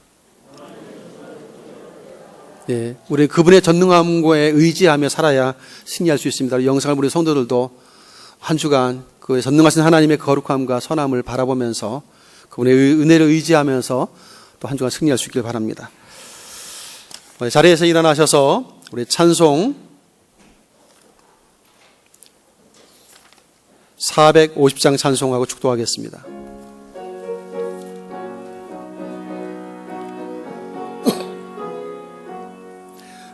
예, 우리 그분의 전능함에 의지하며 살아야 승리할 수 있습니다. 영상을 우리 성도들도 한 주간 그 전능하신 하나님의 거룩함과 선함을 바라보면서 그분의 은혜를 의지하면서 또 한 주간 승리할 수 있길 바랍니다. 자리에서 일어나셔서 우리 찬송 450장 찬송하고 축도하겠습니다.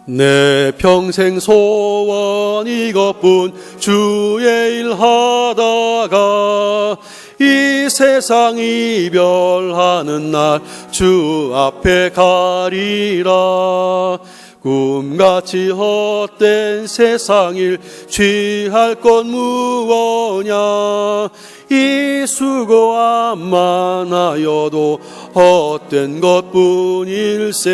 내 평생 소원 이것뿐 주의 일 하다가 이 세상 이별하는 날 주 앞에 가리라. 꿈같이 헛된 세상 일 취할 것 무엇냐. 이 수고함만 하여도 헛된 것뿐일세.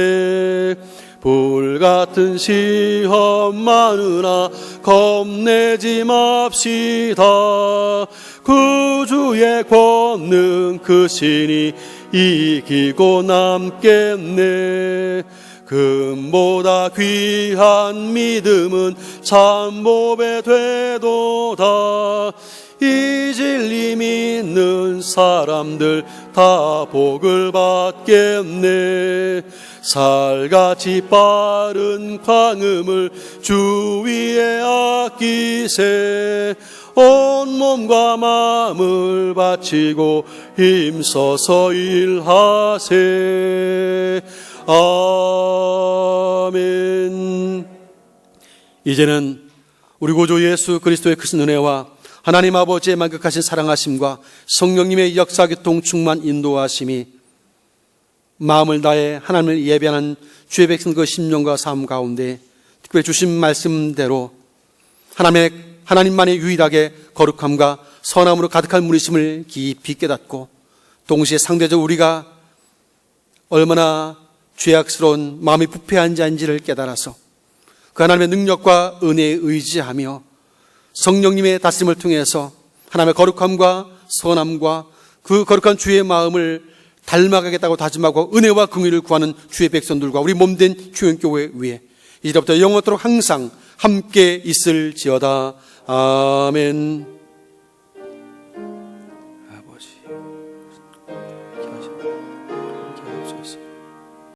불같은 시험 많으나 겁내지 맙시다. 구주의 권능 크시니 이기고 남겠네. 금보다 귀한 믿음은 참보배 되도다. 이 진리 믿는 사람들 다 복을 받겠네. 살같이 빠른 광음을 주 위에 아끼세. 온몸과 마음을 바치고 힘써서 일하세. 아멘. 이제는 우리 구주 예수 그리스도의 크신 은혜와 하나님 아버지의 만극하신 사랑하심과 성령님의 역사교통 충만 인도하심이 마음을 다해 하나님을 예배하는 주의 백성 그 심령과 삶 가운데 특별히 주신 말씀대로 하나님만이 유일하게 거룩함과 선함으로 가득한 분이심을 깊이 깨닫고 동시에 상대적으로 우리가 얼마나 죄악스러운 마음이 부패한 자인지를 깨달아서 그 하나님의 능력과 은혜에 의지하며 성령님의 다스림을 통해서 하나님의 거룩함과 선함과 그 거룩한 주의 마음을 닮아가겠다고 다짐하고 은혜와 긍휼을 구하는 주의 백성들과 우리 몸된 주연교회 위에 이제부터 영원토록 항상 함께 있을지어다. 아멘.